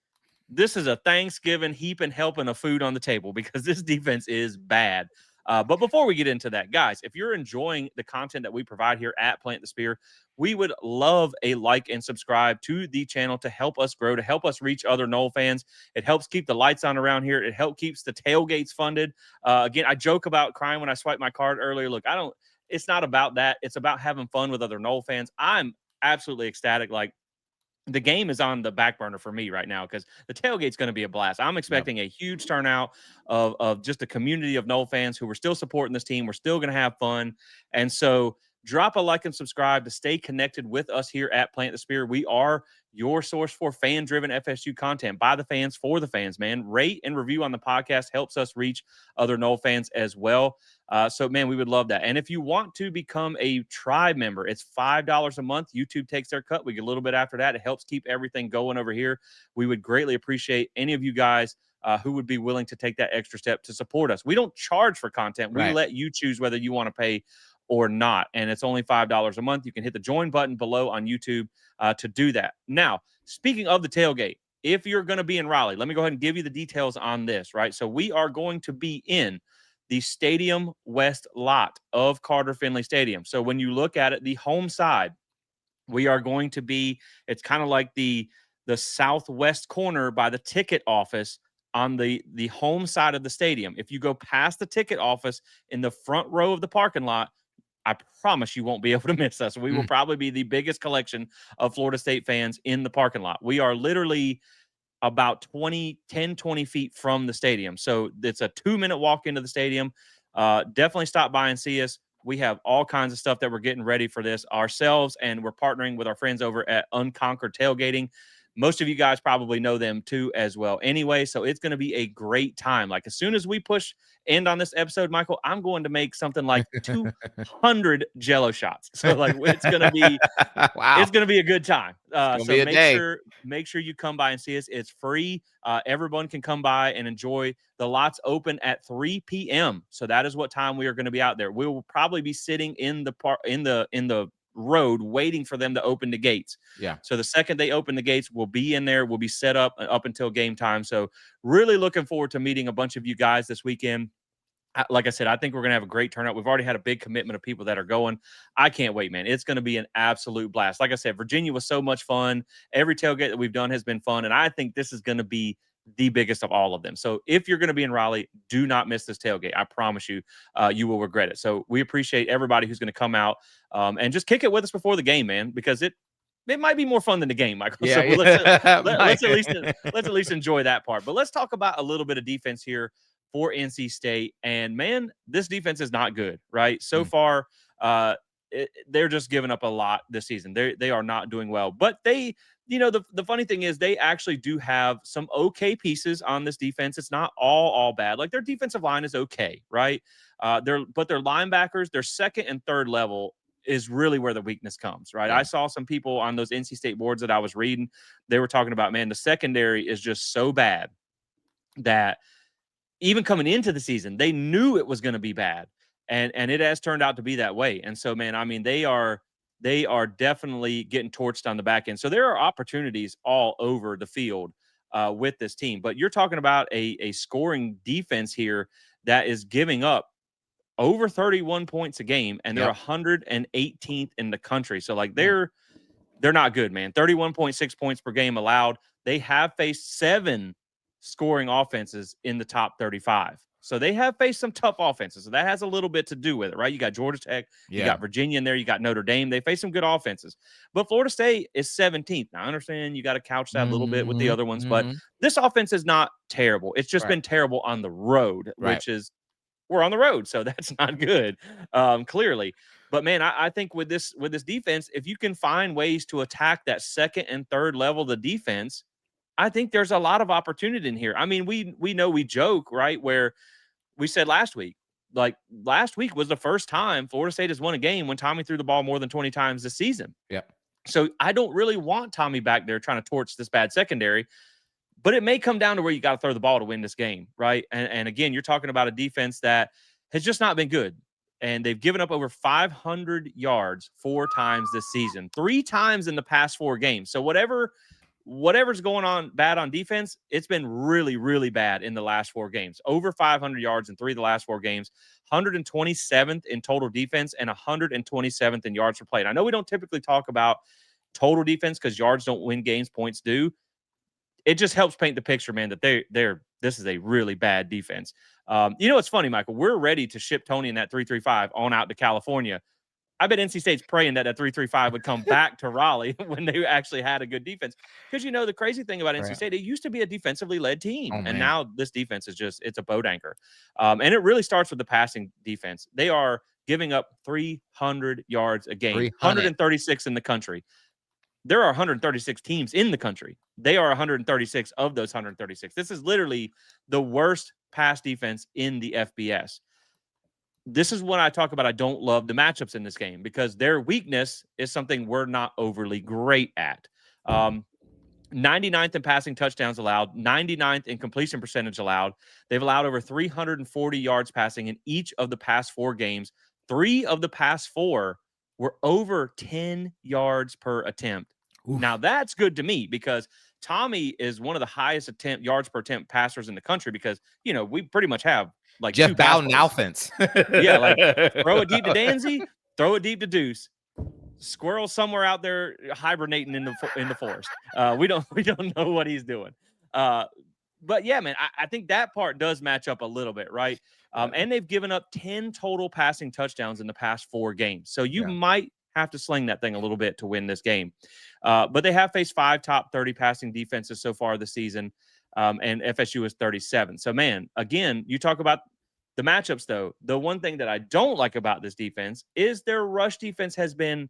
this is a Thanksgiving heaping helping of food on the table because this defense is bad. But before we get into that, guys, if you're enjoying the content that we provide here at Plant the Spear, we would love a like and subscribe to the channel to help us grow, to help us reach other Nole fans. It helps keep the lights on around here. It helps keeps the tailgates funded. Again, I joke about crying when I swipe my card earlier. Look, it's not about that. It's about having fun with other Nole fans. I'm absolutely ecstatic. Like, the game is on the back burner for me right now because the tailgate's going to be a blast. I'm Yep. expecting a huge turnout of just a community of Nole fans who are still supporting this team. We're still going to have fun. And so drop a like and subscribe to stay connected with us here at Plant the Spear. We are your source for fan-driven FSU content by the fans for the fans, man. Rate and review on the podcast helps us reach other Nole fans as well. So, man, we would love that. And if you want to become a tribe member, it's $5 a month. YouTube takes their cut. We get a little bit after that. It helps keep everything going over here. We would greatly appreciate any of you guys who would be willing to take that extra step to support us. We don't charge for content. We Right. let you choose whether you want to pay or not. And it's only $5 a month. You can hit the join button below on YouTube to do that. Now, speaking of the tailgate, if you're going to be in Raleigh, let me go ahead and give you the details on this, right? So we are going to be in the Stadium West lot of Carter-Finley Stadium. So when you look at it, the home side, we are going to be, it's kind of like the southwest corner by the ticket office on the home side of the stadium. If you go past the ticket office in the front row of the parking lot, I promise you won't be able to miss us. We will Mm. probably be the biggest collection of Florida State fans in the parking lot. We are literally about 20 feet from the stadium. So it's a 2-minute walk into the stadium. Definitely stop by and see us. We have all kinds of stuff that we're getting ready for this ourselves, and we're partnering with our friends over at Unconquered Tailgating. Most of you guys probably know them too as well. Anyway, so it's going to be a great time. Like, as soon as we push end on this episode, Michael, I'm going to make something like 200 Jello shots. So like Wow. it's going to be a good time. It's gonna So be a day. make sure you come by and see us. It's free. Everyone can come by and enjoy. The lots open at 3 p.m. So that is what time we are going to be out there. We will probably be sitting in the park in the road waiting for them to open the gates. Yeah. So the second they open the gates, we'll be in there. We'll be set up until game time. So really looking forward to meeting a bunch of you guys this weekend. Like I said, I think we're going to have a great turnout. We've already had a big commitment of people that are going. I can't wait, man. It's going to be an absolute blast. Like I said, Virginia was so much fun. Every tailgate that we've done has been fun. And I think this is going to be the biggest of all of them. So if you're going to be in Raleigh, do not miss this tailgate. I promise you, you will regret it. So we appreciate everybody who's going to come out and just kick it with us before the game, man, because it might be more fun than the game, Michael. Yeah. So Yeah. let's at least enjoy that part. But let's talk about a little bit of defense here for NC State. And man, this defense is not good, right? So Mm. far, they're just giving up a lot this season. They are not doing well. But the funny thing is they actually do have some okay pieces on this defense. It's not all bad. Like, their defensive line is okay, right? Their linebackers, their second and third level is really where the weakness comes, right? Yeah. I saw some people on those NC State boards that I was reading. They were talking about, man, the secondary is just so bad that even coming into the season, they knew it was going to be bad, and it has turned out to be that way. And so, man, I mean, they are definitely getting torched on the back end. So there are opportunities all over the field with this team. But you're talking about a scoring defense here that is giving up over 31 points a game, and they're Yep. 118th in the country. So like Mm. they're not good, man. 31.6 points per game allowed. They have faced 7 scoring offenses in the top 35. So they have faced some tough offenses. So that has a little bit to do with it, right? You got Georgia Tech, you Yeah. got Virginia in there, you got Notre Dame. They face some good offenses. But Florida State is 17th. Now, I understand you got to couch that a little bit with the Mhm. other ones, but Mhm. this offense is not terrible. It's just Right. been terrible on the road, Right. which is we're on the road. So that's not good, clearly. But man, I think with this defense, if you can find ways to attack that second and third level of the defense, I think there's a lot of opportunity in here. I mean, we know we joke, right? Where we said last week, like last week was the first time Florida State has won a game when Tommy threw the ball more than 20 times this season. Yep. So I don't really want Tommy back there trying to torch this bad secondary, but it may come down to where you got to throw the ball to win this game, right? And again, you're talking about a defense that has just not been good. And they've given up over 500 yards 4 times this season, 3 times in the past 4 games. So whatever's going on bad on defense, it's been really, really bad in the last 4 games. Over 500 yards in 3 of the last 4 games, 127th in total defense and 127th in yards per play. And I know we don't typically talk about total defense because yards don't win games, points do. It just helps paint the picture, man, that this is a really bad defense. It's funny, Michael. We're ready to ship Tony in that 3-3-5 on out to California. I bet NC State's praying that 3-3-5 would come back to Raleigh when they actually had a good defense. Because, the crazy thing about NC State, it used to be a defensively led team. And now this defense is it's a boat anchor. And it really starts with the passing defense. They are giving up 300 yards a game, 136 in the country. There are 136 teams in the country. They are 136 of those 136. This is literally the worst pass defense in the FBS. This is when I talk about I don't love the matchups in this game because their weakness is something we're not overly great at. 99th in passing touchdowns allowed, 99th in completion percentage allowed. They've allowed over 340 yards passing in each of the past 4 games. 3 of the past 4 were over 10 yards per attempt. Oof. Now, that's good to me because Tommy is one of the highest yards per attempt passers in the country because, we pretty much have like Jeff Bowden offense. Yeah, like throw it deep to Danzy, throw it deep to Deuce. Squirrel somewhere out there hibernating in the forest. We don't know what he's doing. But yeah, man, I think that part does match up a little bit, right? And they've given up 10 total passing touchdowns in the past 4 games. So you might have to sling that thing a little bit to win this game. But they have faced 5 top 30 passing defenses so far this season. And FSU is 37. So, man, again, you talk about the matchups, though. The one thing that I don't like about this defense is their rush defense has been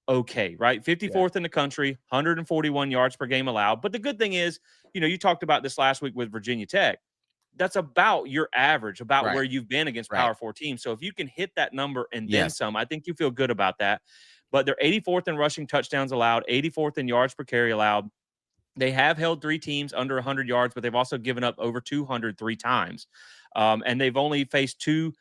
okay, right? 54th in the country, 141 yards per game allowed. But the good thing is, you talked about this last week with Virginia Tech. That's about your average, about where you've been against Power 4 teams. So if you can hit that number and then some, I think you feel good about that. But they're 84th in rushing touchdowns allowed, 84th in yards per carry allowed. They have held 3 teams under 100 yards, but they've also given up over 200 3 times. And they've only faced 2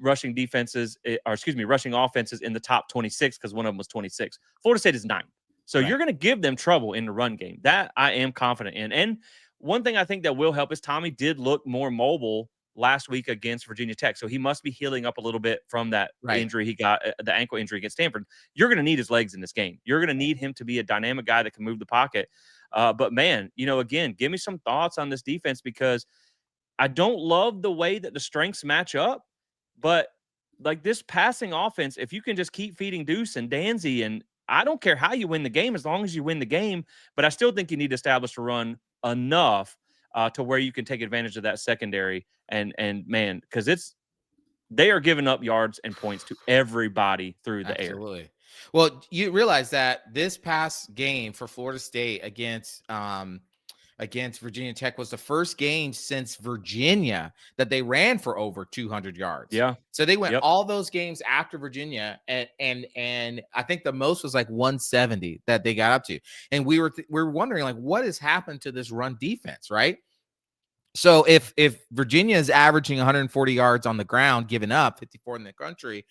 rushing offenses in the top 26 because one of them was 26. Florida State is 9. So you're going to give them trouble in the run game. That I am confident in. And one thing I think that will help is Tommy did look more mobile last week against Virginia Tech. So he must be healing up a little bit from that injury he got, the ankle injury against Stanford. You're going to need his legs in this game. You're going to need him to be a dynamic guy that can move the pocket. But man, again, give me some thoughts on this defense because I don't love the way that the strengths match up, but like this passing offense, if you can just keep feeding Deuce and Danzy, and I don't care how you win the game as long as you win the game, but I still think you need to establish a run enough to where you can take advantage of that secondary and man, because they are giving up yards and points to everybody through the air. Well, you realize that this past game for Florida State against Virginia Tech was the first game since Virginia that they ran for over 200 yards. Yeah. So they went all those games after Virginia, and I think the most was like 170 that they got up to. And we were wondering like what has happened to this run defense, right? So if Virginia is averaging 140 yards on the ground, giving up 54 in the country,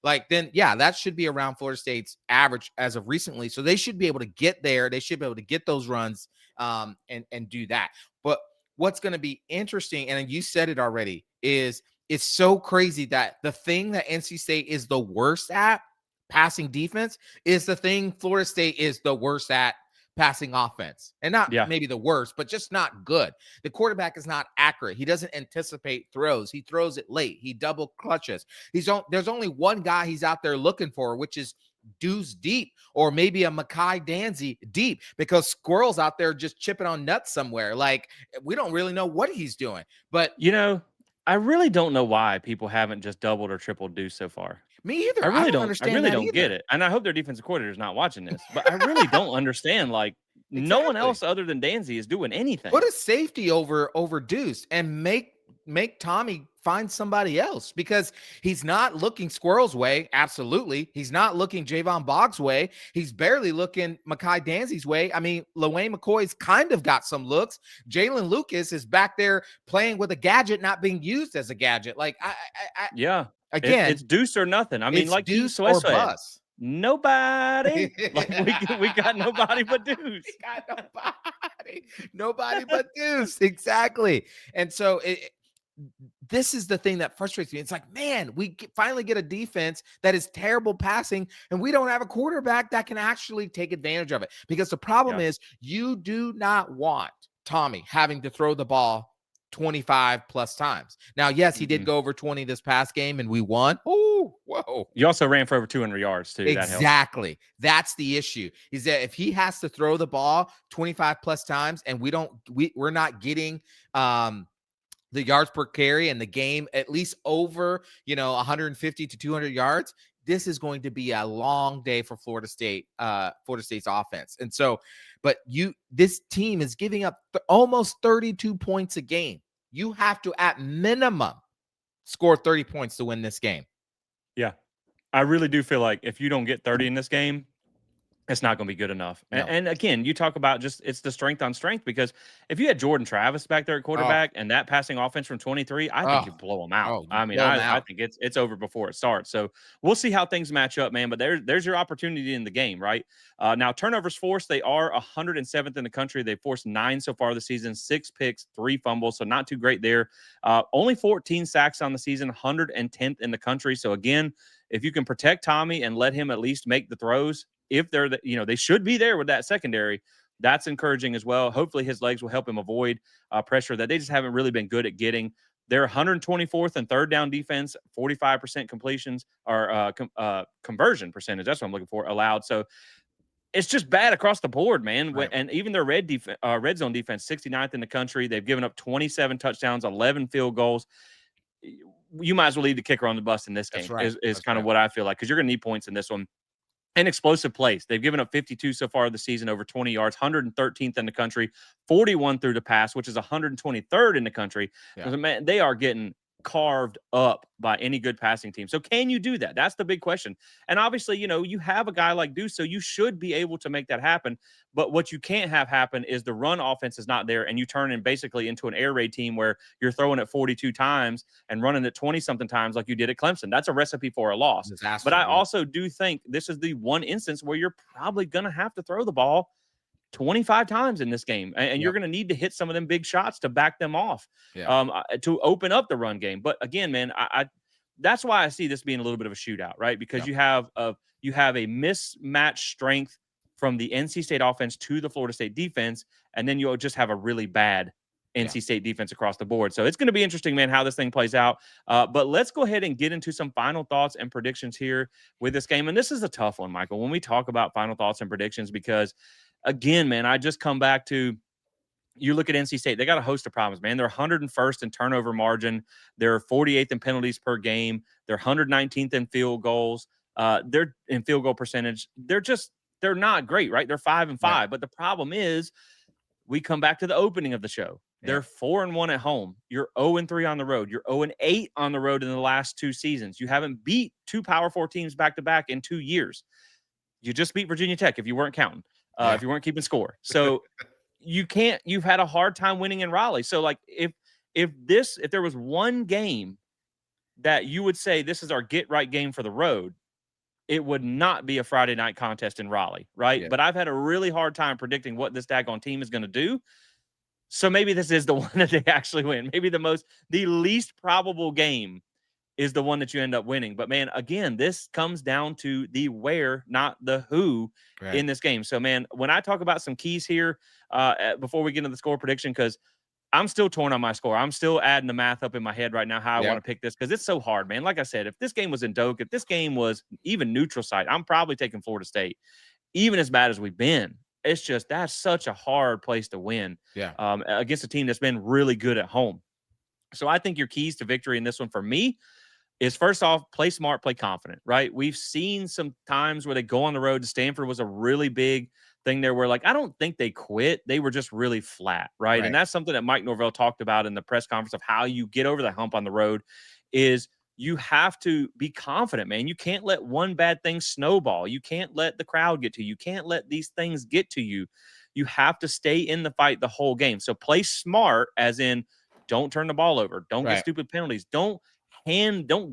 like then that should be around Florida State's average as of recently. So they should be able to get there. They should be able to get those runs and do that. But what's going to be interesting, and you said it already, is it's so crazy that the thing that NC State is the worst at, passing defense, is the thing Florida State is the worst at, passing offense. And not maybe the worst, but just not good. The quarterback is not accurate. He doesn't anticipate throws. He throws it late. He double clutches. There's only one guy he's out there looking for, which is Deuce deep, or maybe a Makai Danzy deep, because Squirrel's out there just chipping on nuts somewhere. Like, we don't really know what he's doing. But I really don't know why people haven't just doubled or tripled Deuce so far. Me either. I don't I understand really that don't get either. it. And I hope their defensive coordinator is not watching this, but I really don't understand. Like, no one Exactly. else other than Danzy is doing anything. Put a safety over Deuce and make Tommy find somebody else, because he's not looking Squirrel's way. Absolutely. He's not looking Javon Boggs' way. He's barely looking Makai Danzy's way. I mean, LaWayne McCoy's kind of got some looks. Jalen Lucas is back there playing with a gadget, not being used as a gadget. Like, Yeah. again, It's deuce or nothing. I mean, it's like he Deuce Sweat or said, bust. nobody. Like we got nobody but We deuce. got nobody but Deuce. Exactly. And so this is the thing that frustrates me. It's like, man, finally get a defense that is terrible passing, and we don't have a quarterback that can actually take advantage of it. Because the problem is, you do not want Tommy having to throw the ball 25 plus times. Now, yes, he did go over 20 this past game and we won. Oh, whoa. You also ran for over 200 yards too. Exactly. That's the issue, is that if he has to throw the ball 25 plus times and we're not getting the yards per carry and the game at least over, 150 to 200 yards, this is going to be a long day for Florida State's offense. And so, but this team is giving up almost 32 points a game. You have to, at minimum, score 30 points to win this game. Yeah. I really do feel like if you don't get 30 in this game, it's not going to be good enough. No. And again, you talk about it's the strength on strength, because if you had Jordan Travis back there at quarterback and that passing offense from 23, I think you blow them out. I mean, I think it's over before it starts. So we'll see how things match up, man. But there's your opportunity in the game, right? Now, turnovers forced, they are 107th in the country. They forced 9 so far this season, 6 picks, 3 fumbles. So not too great there. Only 14 sacks on the season, 110th in the country. So again, if you can protect Tommy and let him at least make the throws, if they're, they should be there with that secondary, that's encouraging as well. Hopefully his legs will help him avoid pressure that they just haven't really been good at getting. They're 124th in third down defense, 45% completions or conversion percentage. That's what I'm looking for, allowed. So it's just bad across the board, man. Right. And even their red zone defense, 69th in the country. They've given up 27 touchdowns, 11 field goals. You might as well leave the kicker on the bus in this game. Is kind of what I feel like, because you're going to need points in this one. And explosive plays. They've given up 52 so far this season, over 20 yards, 113th in the country, 41 through the pass, which is 123rd in the country. Yeah. Man, they are getting carved up by any good passing team. So can you do that? That's the big question. And obviously, you have a guy like Deuce, so you should be able to make that happen. But what you can't have happen is the run offense is not there, and you turn in basically into an air raid team where you're throwing it 42 times and running it 20-something times like you did at Clemson. That's a recipe for a loss. Disaster, but I also do think this is the one instance where you're probably going to have to throw the ball 25 times in this game, and you're going to need to hit some of them big shots to back them off, to open up the run game. But again, man, I that's why I see this being a little bit of a shootout, right? Because you have a mismatched strength from the NC State offense to the Florida State defense, and then you'll just have a really bad NC State defense across the board. So it's going to be interesting, man, how this thing plays out. But let's go ahead and get into some final thoughts and predictions here with this game. And this is a tough one, Michael, when we talk about final thoughts and predictions, because again, man, I just come back to, you look at NC State, they got a host of problems, man. They're 101st in turnover margin. They're 48th in penalties per game. They're 119th in field goals. They're in field goal percentage. They're not great, right? They're 5-5. Right. But the problem is, we come back to the opening of the show. They're 4-1 at home. You're 0-3 on the road. You're 0-8 on the road in the last 2 seasons. You haven't beat 2 Power 4 teams back to back in 2 years. You just beat Virginia Tech if you weren't counting. If you weren't keeping score. So you've had a hard time winning in Raleigh. So like if there was one game that you would say this is our get right game for the road, it would not be a Friday night contest in Raleigh, right? Yeah. But I've had a really hard time predicting what this daggone team is going to do. So maybe this is the one that they actually win. Maybe the least probable game is the one that you end up winning. But man, again, this comes down to the where, not the who in this game. So man, when I talk about some keys here, before we get into the score prediction, because I'm still torn on my score. I'm still adding the math up in my head right now, how I want to pick this, because it's so hard, man. Like I said, if this game was in Doak, if this game was even neutral site, I'm probably taking Florida State, even as bad as we've been. It's just, that's such a hard place to win against a team that's been really good at home. So I think your keys to victory in this one for me is first off, play smart, play confident, right? We've seen some times where they go on the road. Stanford was a really big thing there where, like, I don't think they quit. They were just really flat, right? And Right. that's something that Mike Norvell talked about in the press conference of how you get over the hump on the road is you have to be confident, man. You can't let one bad thing snowball. You can't let the crowd get to you. You can't let these things get to you. You have to stay in the fight the whole game. So play smart, as in don't turn the ball over. Don't get Right. stupid penalties. Don't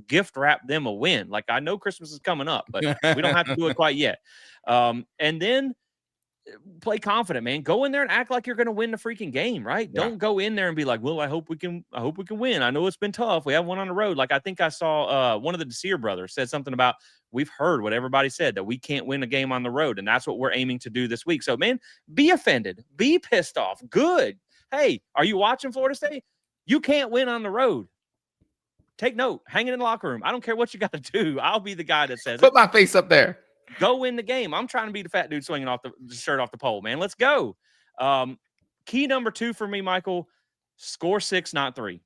gift wrap them a win. Like, I know Christmas is coming up, but we don't have to do it quite yet. And then play confident, man. Go in there and act like you're going to win the freaking game, right? Yeah. Don't go in there and be like, well, I hope we can win. I know it's been tough. We have one on the road. Like, I think I saw one of the Desir brothers said something about, we've heard what everybody said, that we can't win a game on the road. And that's what we're aiming to do this week. So, man, be offended, be pissed off. Good. Hey, are you watching Florida State? You can't win on the road. Take note, hang it in the locker room. I don't care what you got to do. I'll be the guy that says Put my face up there. Go win the game. I'm trying to be the fat dude swinging off the shirt off the pole, man. Let's go. Key number 2 for me, Michael, score 6, not 3.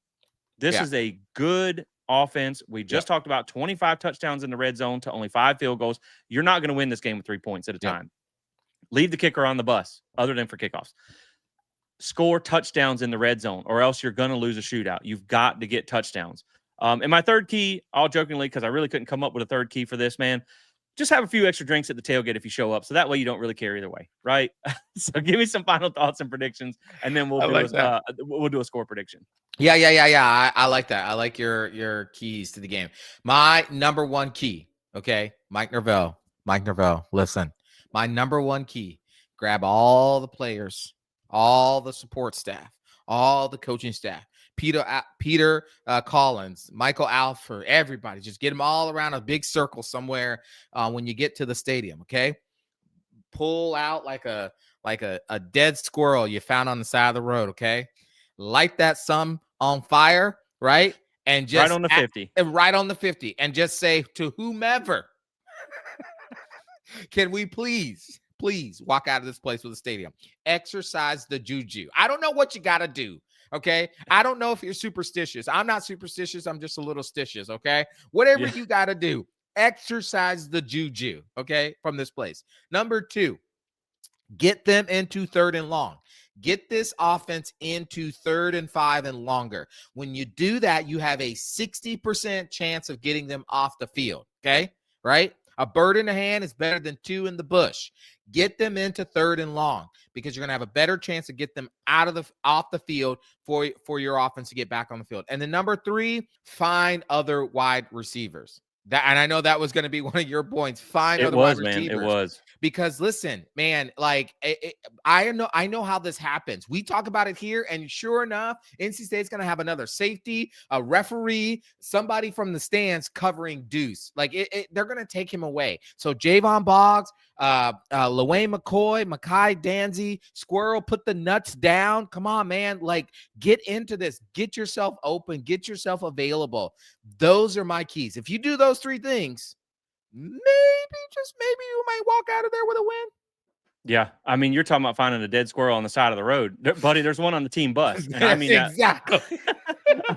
This is a good offense. We just talked about 25 touchdowns in the red zone to only 5 field goals. You're not going to win this game with 3 points at a time. Leave the kicker on the bus, other than for kickoffs. Score touchdowns in the red zone, or else you're going to lose a shootout. You've got to get touchdowns. And my third key, all jokingly, because I really couldn't come up with a third key for this, man, just have a few extra drinks at the tailgate if you show up. So that way you don't really care either way, right? So give me some final thoughts and predictions, and then we'll do a score prediction. Yeah. I like that. I like your keys to the game. My number one key, okay, Mike Norvell, listen. My number one key, grab all the players, all the support staff, all the coaching staff, Peter Collins, Michael Alford, everybody. Just get them all around a big circle somewhere when you get to the stadium, okay? Pull out like a dead squirrel you found on the side of the road, okay? Light that sun on fire, right? And just right on the 50. Right on the 50. And just say to whomever, can we please walk out of this place with a stadium? Exercise the juju. I don't know what you got to do. Okay. I don't know if you're superstitious. I'm not superstitious. I'm just a little stitious. Okay. Whatever you got to do, exercise the juju. Okay. From this place. Number 2, get them into 3rd and long. Get this offense into 3rd and 5 and longer. When you do that, you have a 60% chance of getting them off the field. Okay. Right. A bird in the hand is better than 2 in the bush. Get them into 3rd and long, because you're going to have a better chance to get them off the field for your offense to get back on the field. And then number 3, find other wide receivers. And I know that was going to be one of your points. Find other wide receivers. It was. Because listen, man, like I know how this happens. We talk about it here, and sure enough, NC State's going to have another safety, a referee, somebody from the stands covering Deuce. Like they're going to take him away. So Javon Boggs, Lawayne McCoy, Mekhi Danzy, Squirrel, put the nuts down. Come on, man. Like, get into this. Get yourself open. Get yourself available. Those are my keys. If you do those 3 things, maybe you might walk out of there with a win. Yeah. I mean, you're talking about finding a dead squirrel on the side of the road. Buddy, there's one on the team bus. And I mean exactly.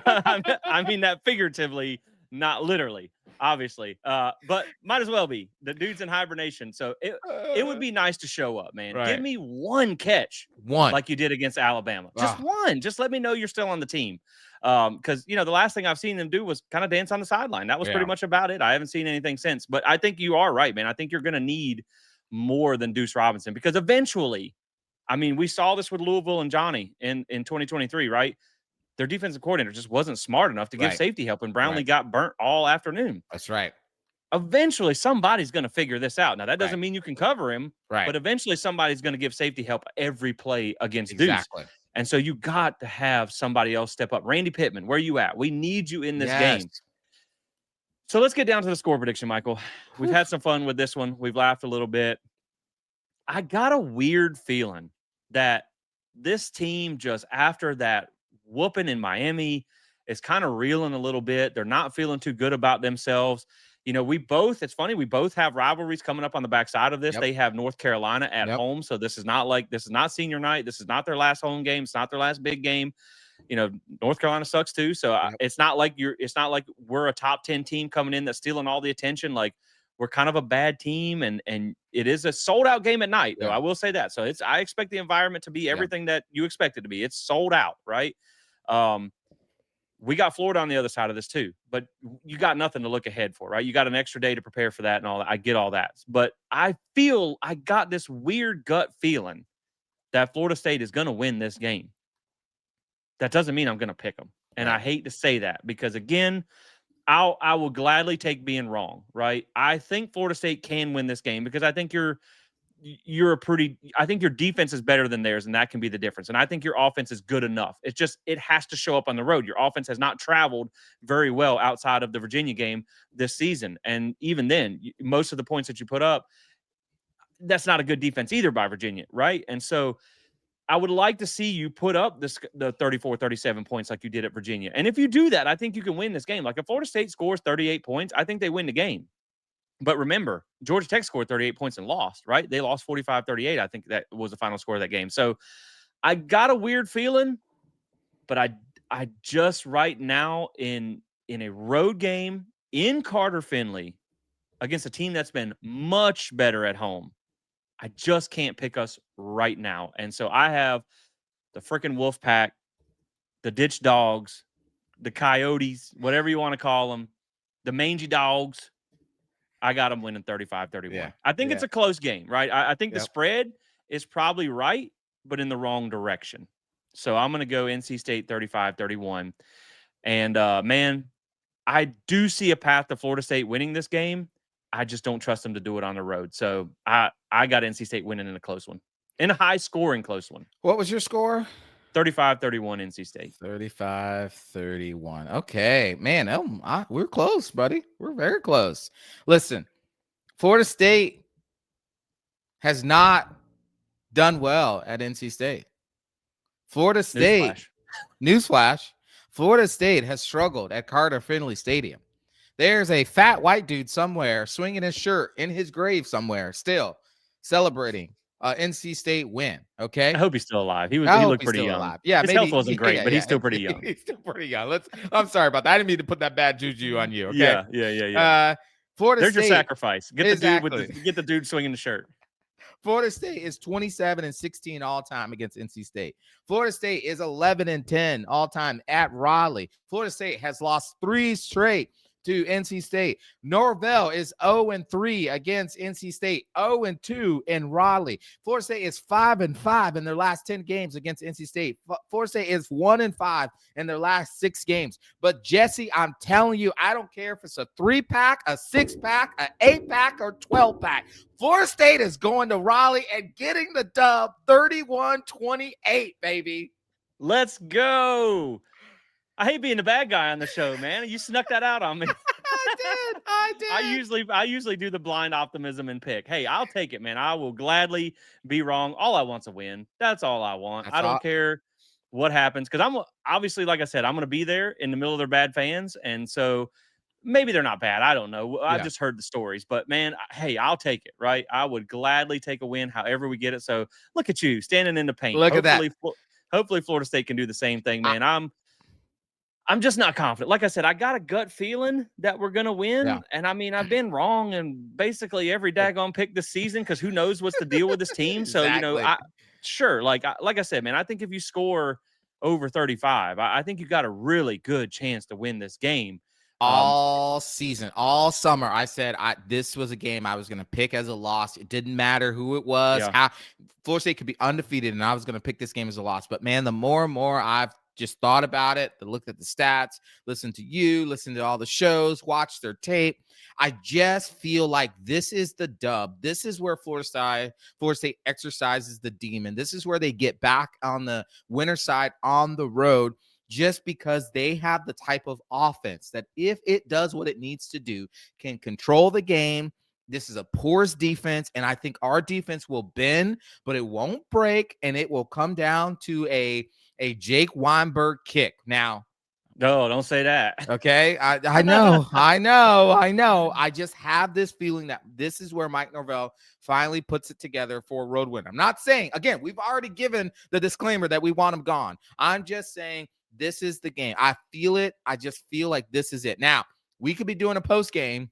I mean that figuratively, not literally, obviously. But might as well be. The dude's in hibernation. So it would be nice to show up, man. Right. Give me one catch. Like you did against Alabama. Just one. Just let me know you're still on the team. Because, the last thing I've seen them do was kind of dance on the sideline. That was pretty much about it. I haven't seen anything since. But I think you are right, man. I think you're going to need more than Deuce Robinson, because eventually, I mean, we saw this with Louisville and Johnny in 2023, right? Their defensive coordinator just wasn't smart enough to give safety help, and Brownlee got burnt all afternoon. That's right. Eventually, somebody's going to figure this out. Now, that doesn't mean you can cover him, but eventually somebody's going to give safety help every play against Deuce. And so you got to have somebody else step up. Randy Pittman, where you at? We need you in this game. So let's get down to the score prediction, Michael. We've had some fun with this one. We've laughed a little bit. I got a weird feeling that this team, just after that whooping in Miami, is kind of reeling a little bit. They're not feeling too good about themselves. It's funny, we both have rivalries coming up on the backside of this. They have North Carolina at home. So this is not senior night. This is not their last home game. It's not their last big game. North Carolina sucks too. So Yep. it's not like we're a top 10 team coming in that's stealing all the attention. Like, we're kind of a bad team, and it is a sold out game at night, though. Yeah. I will say that. So I expect the environment to be everything that you expect it to be. It's sold out, right? We got Florida on the other side of this too, but you got nothing to look ahead for, right? You got an extra day to prepare for that and all that. I get all that, but I got this weird gut feeling that Florida State is going to win this game. That doesn't mean I'm going to pick them. And Right. I hate to say that because, again, I will gladly take being wrong, right? I think Florida State can win this game because I think I think your defense is better than theirs, and that can be the difference. And I think your offense is good enough. It's just, it has to show up on the road. Your offense has not traveled very well outside of the Virginia game this season. And even then, most of the points that you put up, that's not a good defense either by Virginia, right? And so I would like to see you put up the 34, 37 points like you did at Virginia. And if you do that, I think you can win this game. Like, if Florida State scores 38 points, I think they win the game. But remember, Georgia Tech scored 38 points and lost, right? They lost 45-38. I think that was the final score of that game. So I got a weird feeling, but I just right now in a road game in Carter-Finley against a team that's been much better at home, I just can't pick us right now. And so I have the freaking Wolf Pack, the Ditch Dogs, the Coyotes, whatever you want to call them, the Mangy Dogs. I got them winning 35-31. Yeah. I think it's a close game, right? I think the Yep. spread is probably right, but in the wrong direction. So I'm going to go NC State 35-31. And, man, I do see a path to Florida State winning this game. I just don't trust them to do it on the road. So I got NC State winning in a close one, in a high-scoring close one. What was your score? 35-31 NC State. 35-31. Okay, man. We're close, buddy. We're very close. Listen, Florida State has not done well at NC State. Florida State, newsflash, Florida State has struggled at Carter-Finley Stadium. There's a fat white dude somewhere swinging his shirt in his grave somewhere, still celebrating NC State win. Okay, I hope he's still alive. He looked pretty young. Alive. Yeah, his maybe, health wasn't great, but he's still pretty young. He's still pretty young. I'm sorry about that. I didn't mean to put that bad juju on you. Okay. Yeah. Florida There's State, your sacrifice. Get exactly. the dude get the dude swinging the shirt. Florida State is 27-16 all time against NC State. Florida State is 11-10 all time at Raleigh. Florida State has lost 3 straight to NC State. Norvell is 0-3 against NC State, 0-2 in Raleigh. Florida State is 5-5 in their last 10 games against NC State. Florida State is 1-5 in their last 6 games. But Jesse, I'm telling you, I don't care if it's a 3-pack, a 6-pack, an 8-pack, or 12-pack. Florida State is going to Raleigh and getting the dub 31-28, baby. Let's go. I hate being the bad guy on the show, man. You snuck that out on me. I did. I usually do the blind optimism and pick. Hey, I'll take it, man. I will gladly be wrong. All I want's a win. That's all I want. I don't care what happens, because I'm obviously, like I said, I'm going to be there in the middle of their bad fans, and so maybe they're not bad. I don't know. I've just heard the stories, but man, hey, I'll take it. Right? I would gladly take a win, however we get it. So look at you standing in the paint. Look at that. Hopefully, Florida State can do the same thing, man. I'm just not confident. Like I said, I got a gut feeling that we're going to win. Yeah. And I mean, I've been wrong in basically every daggone pick this season, because who knows what's the deal with this team. Exactly. So, like I said, man, I think if you score over 35, I think you got a really good chance to win this game. All season, all summer, I said this was a game I was going to pick as a loss. It didn't matter who it was. Yeah. How Florida State could be undefeated, and I was going to pick this game as a loss. But, man, the more and more I've just thought about it, looked at the stats, listened to you, listened to all the shows, watched their tape, I just feel like this is the dub. This is where Florida State exercises the demon. This is where they get back on the winner side on the road, just because they have the type of offense that, if it does what it needs to do, can control the game. This is a porous defense, and I think our defense will bend, but it won't break, and it will come down to a Jake Weinberg kick. Now, no, don't say that. Okay, I know. I just have this feeling that this is where Mike Norvell finally puts it together for a road win. I'm not saying, again, we've already given the disclaimer that we want him gone. I'm just saying This is the game. I feel it. I just feel like this is it. Now, we could be doing a post game.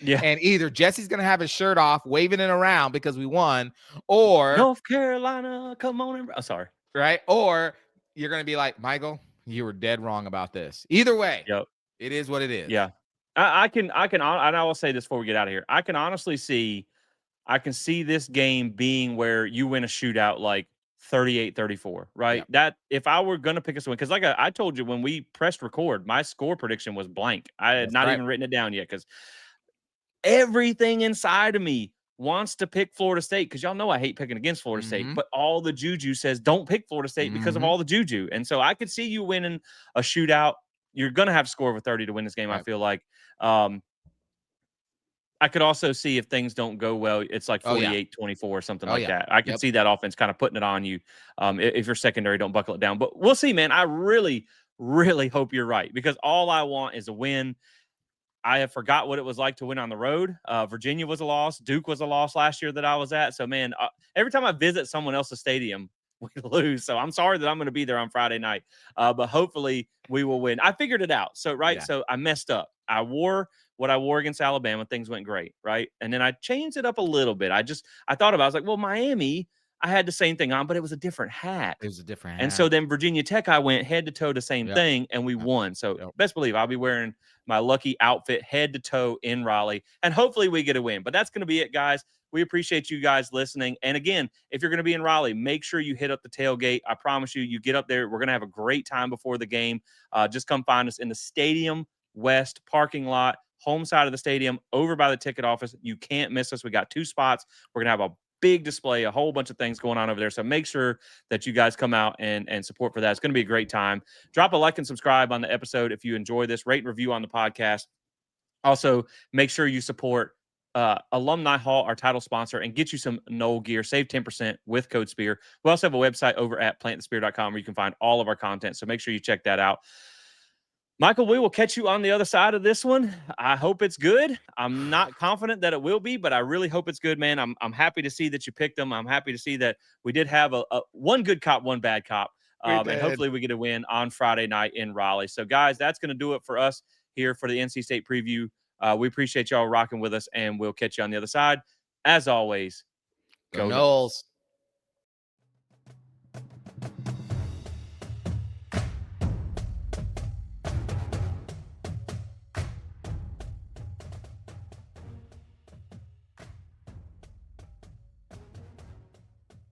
Yeah. And either Jesse's going to have his shirt off, waving it around because we won, or North Carolina, come on in. Oh, sorry. Right? Or you're going to be like, Michael, you were dead wrong about this. Either way, Yep. it is what it is. Yeah. I can, and I will say this before we get out of here. I can honestly see, this game being where you win a shootout like 38-34, right? Yep. That if I were going to pick us win, because like I told you when we pressed record, my score prediction was blank. I had That's not right. even written it down yet because everything inside of me wants to pick Florida State because y'all know I hate picking against Florida State, but all the juju says don't pick Florida State because of all the juju. And so I could see you winning a shootout. You're going to have to score over 30 to win this game, Right. I feel like. I could also see if things don't go well, it's like 48-24 or something like that. I could see that offense kind of putting it on you if your secondary don't buckle it down. But we'll see, man. I really, really hope you're right because all I want is a win. I have forgot what it was like to win on the road. Virginia was a loss. Duke was a loss last year that I was at. So, man, every time I visit someone else's stadium, we lose. So I'm sorry that I'm going to be there on Friday night. But hopefully we will win. I figured it out. So, right. Yeah. So I messed up. I wore what I wore against Alabama. Things went great. Right. And then I changed it up a little bit. I thought about it. I was like, well, Miami, I had the same thing on, but it was a different hat. It was a different hat. And so then Virginia Tech, I went head to toe the same thing, and we won. So best believe I'll be wearing my lucky outfit head to toe in Raleigh, and hopefully we get a win. But that's going to be it, guys. We appreciate you guys listening. And again, if you're going to be in Raleigh, make sure you hit up the tailgate. I promise you, you get up there. We're going to have a great time before the game. Just come find us in the Stadium West parking lot, home side of the stadium, over by the ticket office. You can't miss us. We got 2 spots. We're going to have a big display, a whole bunch of things going on over there. So make sure that you guys come out and support for that. It's going to be a great time. Drop a like and subscribe on the episode if you enjoy this. Rate and review on the podcast. Also, make sure you support Alumni Hall, our title sponsor, and get you some Nole gear. Save 10% with code SPEAR. We also have a website over at plantthespear.com where you can find all of our content. So make sure you check that out. Michael, we will catch you on the other side of this one. I hope it's good. I'm not confident that it will be, but I really hope it's good, man. I'm happy to see that you picked them. I'm happy to see that we did have a one good cop, one bad cop. And hopefully we get a win on Friday night in Raleigh. So, guys, that's going to do it for us here for the NC State preview. We appreciate y'all rocking with us, and we'll catch you on the other side. As always, Go Noles.